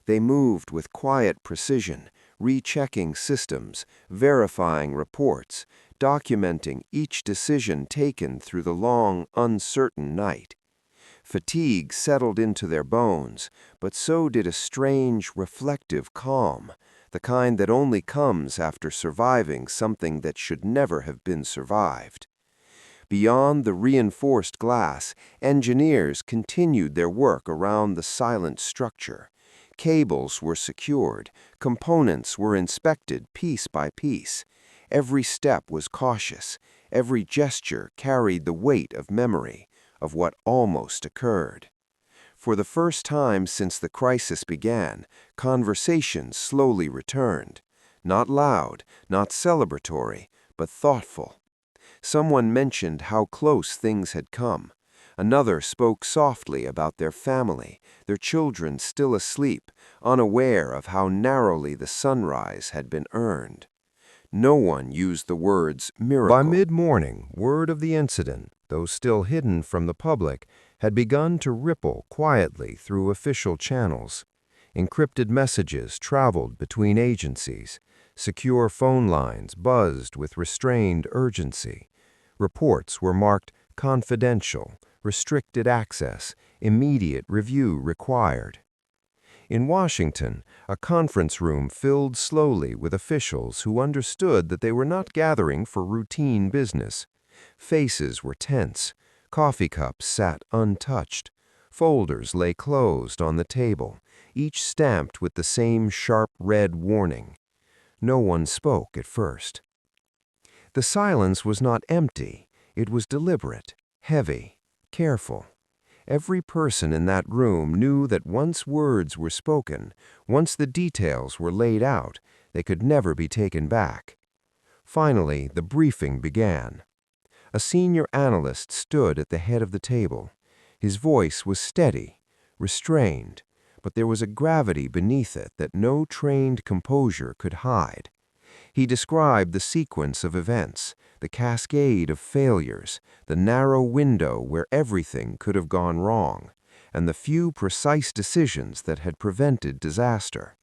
They moved with quiet precision, rechecking systems, verifying reports, documenting each decision taken through the long, uncertain night. Fatigue settled into their bones, but so did a strange, reflective calm, the kind that only comes after surviving something that should never have been survived. Beyond the reinforced glass, engineers continued their work around the silent structure. Cables were secured, components were inspected piece by piece. Every step was cautious, every gesture carried the weight of memory, of what almost occurred. For the first time since the crisis began, conversations slowly returned. Not loud, not celebratory, but thoughtful. Someone mentioned how close things had come. Another spoke softly about their family, their children still asleep, unaware of how narrowly the sunrise had been earned. No one used the words miracle. By mid-morning, word of the incident, though still hidden from the public, had begun to ripple quietly through official channels. Encrypted messages traveled between agencies. Secure phone lines buzzed with restrained urgency. Reports were marked confidential, restricted access, immediate review required. In Washington, a conference room filled slowly with officials who understood that they were not gathering for routine business. Faces were tense. Coffee cups sat untouched. Folders lay closed on the table, each stamped with the same sharp red warning. No one spoke at first. The silence was not empty. It was deliberate, heavy, careful. Every person in that room knew that once words were spoken, once the details were laid out, they could never be taken back. Finally, the briefing began. A senior analyst stood at the head of the table. His voice was steady, restrained, but there was a gravity beneath it that no trained composure could hide. He described the sequence of events, the cascade of failures, the narrow window where everything could have gone wrong, and the few precise decisions that had prevented disaster.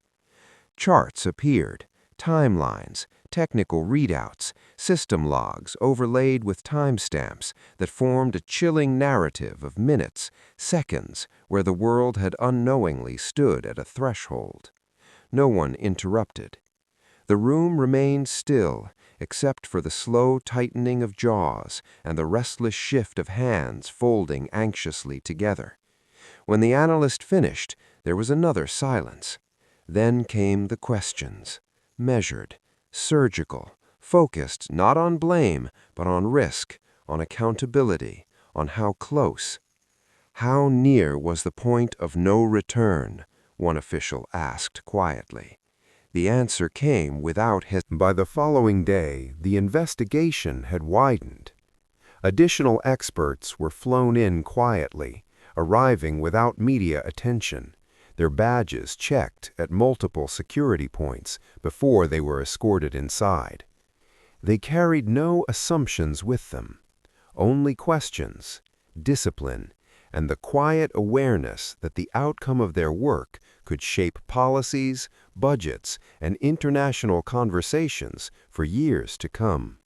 Charts appeared, timelines, technical readouts, system logs overlaid with timestamps that formed a chilling narrative of minutes, seconds, where the world had unknowingly stood at a threshold. No one interrupted. The room remained still, except for the slow tightening of jaws and the restless shift of hands folding anxiously together. When the analyst finished, there was another silence. Then came the questions, measured, surgical, focused not on blame, but on risk, on accountability, on how close. How near was the point of no return? One official asked quietly. The answer came without hesitation. By the following day, the investigation had widened. Additional experts were flown in quietly, arriving without media attention, their badges checked at multiple security points before they were escorted inside. They carried no assumptions with them, only questions, discipline, and the quiet awareness that the outcome of their work could shape policies, budgets, and international conversations for years to come.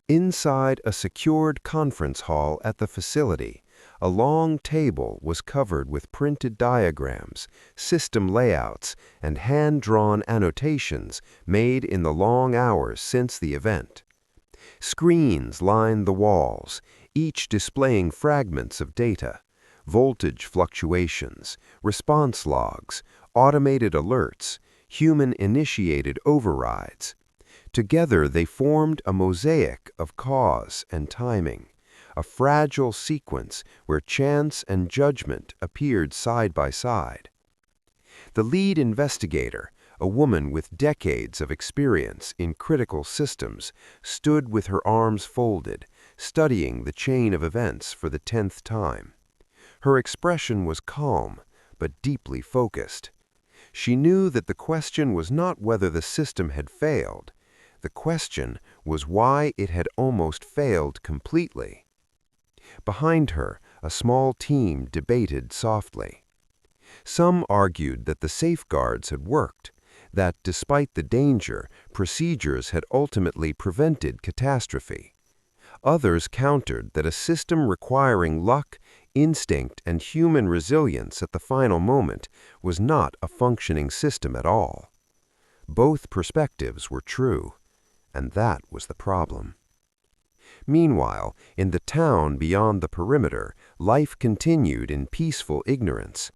Inside a secured conference hall at the facility, a long table was covered with printed diagrams, system layouts, and hand-drawn annotations made in the long hours since the event. Screens lined the walls, each displaying fragments of data, voltage fluctuations, response logs, automated alerts, human-initiated overrides. Together they formed a mosaic of cause and timing, a fragile sequence where chance and judgment appeared side by side. The lead investigator, a woman with decades of experience in critical systems, stood with her arms folded, studying the chain of events for the 10th time. Her expression was calm, but deeply focused. She knew that the question was not whether the system had failed. The question was why it had almost failed completely. Behind her, a small team debated softly. Some argued that the safeguards had worked, that despite the danger, procedures had ultimately prevented catastrophe. Others countered that a system requiring luck, instinct, and human resilience at the final moment was not a functioning system at all. Both perspectives were true, and that was the problem. Meanwhile, in the town beyond the perimeter, life continued in peaceful ignorance.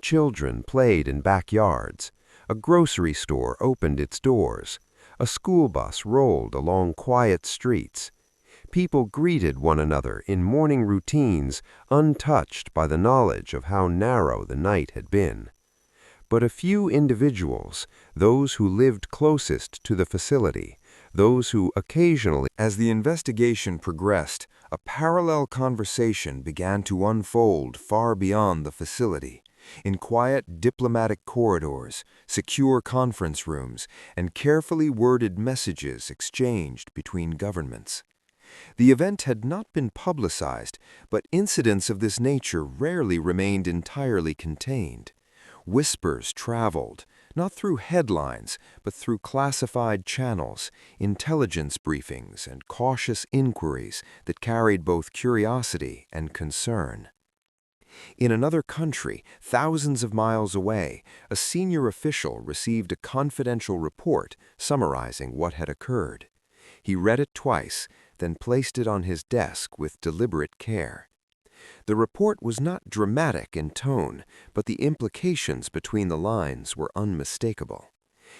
Children played in backyards. A grocery store opened its doors. A school bus rolled along quiet streets. People greeted one another in morning routines, untouched by the knowledge of how narrow the night had been. But a few individuals, those who lived closest to the facility, those who occasionally... As the investigation progressed, a parallel conversation began to unfold far beyond the facility. In quiet diplomatic corridors, secure conference rooms, and carefully worded messages exchanged between governments. The event had not been publicized, but incidents of this nature rarely remained entirely contained. Whispers traveled, not through headlines, but through classified channels, intelligence briefings, and cautious inquiries that carried both curiosity and concern. In another country, thousands of miles away, a senior official received a confidential report summarizing what had occurred. He read it twice, then placed it on his desk with deliberate care. The report was not dramatic in tone, but the implications between the lines were unmistakable.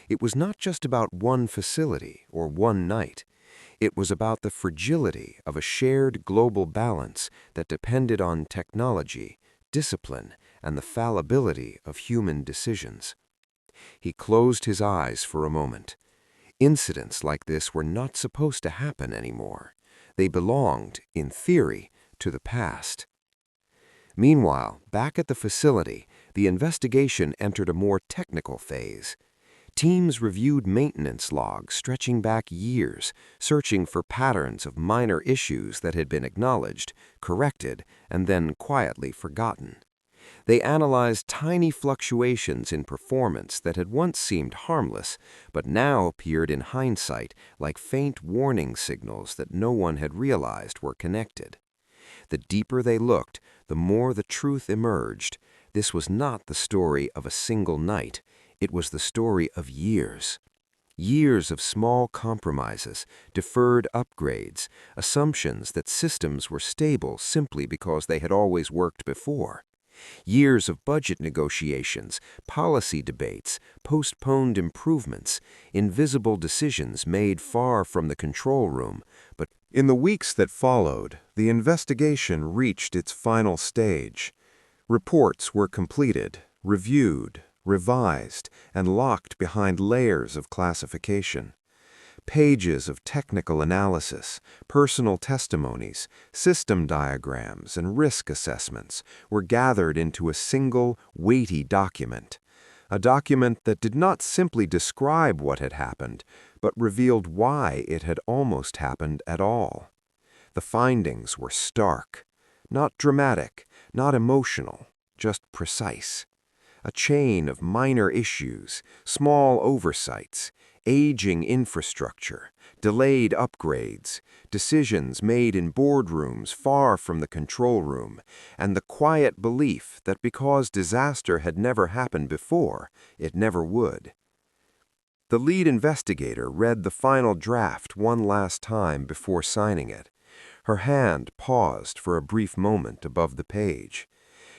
It was not just about one facility or one night. It was about the fragility of a shared global balance that depended on technology, discipline, and the fallibility of human decisions. He closed his eyes for a moment. Incidents like this were not supposed to happen anymore. They belonged, in theory, to the past. Meanwhile, back at the facility, the investigation entered a more technical phase. Teams reviewed maintenance logs stretching back years, searching for patterns of minor issues that had been acknowledged, corrected, and then quietly forgotten. They analyzed tiny fluctuations in performance that had once seemed harmless, but now appeared in hindsight like faint warning signals that no one had realized were connected. The deeper they looked, the more the truth emerged. This was not the story of a single night. It was the story of years. Years of small compromises, deferred upgrades, assumptions that systems were stable simply because they had always worked before. Years of budget negotiations, policy debates, postponed improvements, invisible decisions made far from the control room. But In the weeks that followed, the investigation reached its final stage. Reports were completed, reviewed, revised, and locked behind layers of classification. Pages of technical analysis, personal testimonies, system diagrams, and risk assessments were gathered into a single, weighty document. A document that did not simply describe what had happened, but revealed why it had almost happened at all. The findings were stark, not dramatic, not emotional, just precise. A chain of minor issues, small oversights, aging infrastructure, delayed upgrades, decisions made in boardrooms far from the control room, and the quiet belief that because disaster had never happened before, it never would. The lead investigator read the final draft one last time before signing it. Her hand paused for a brief moment above the page.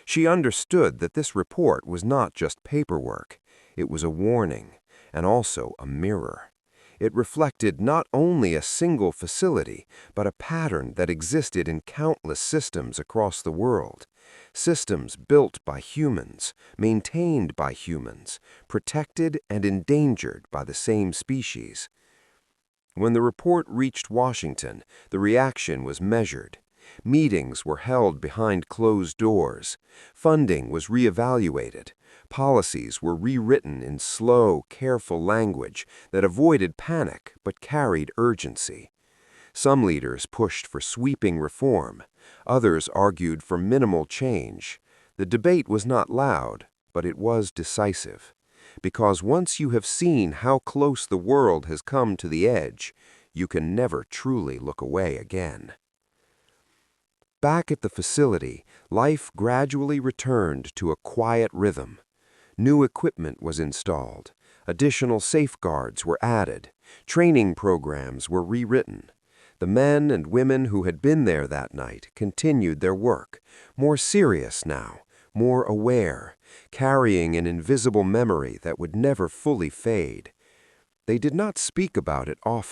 She understood that this report was not just paperwork. It was a warning, and also a mirror. It reflected not only a single facility, but a pattern that existed in countless systems across the world. Systems built by humans, maintained by humans, protected and endangered by the same species. When the report reached Washington, the reaction was measured. Meetings were held behind closed doors. Funding was reevaluated. Policies were rewritten in slow, careful language that avoided panic but carried urgency. Some leaders pushed for sweeping reform. Others argued for minimal change. The debate was not loud, but it was decisive. Because once you have seen how close the world has come to the edge, you can never truly look away again. Back at the facility, life gradually returned to a quiet rhythm. New equipment was installed. Additional safeguards were added. Training programs were rewritten. The men and women who had been there that night continued their work, more serious now, more aware, carrying an invisible memory that would never fully fade. They did not speak about it often.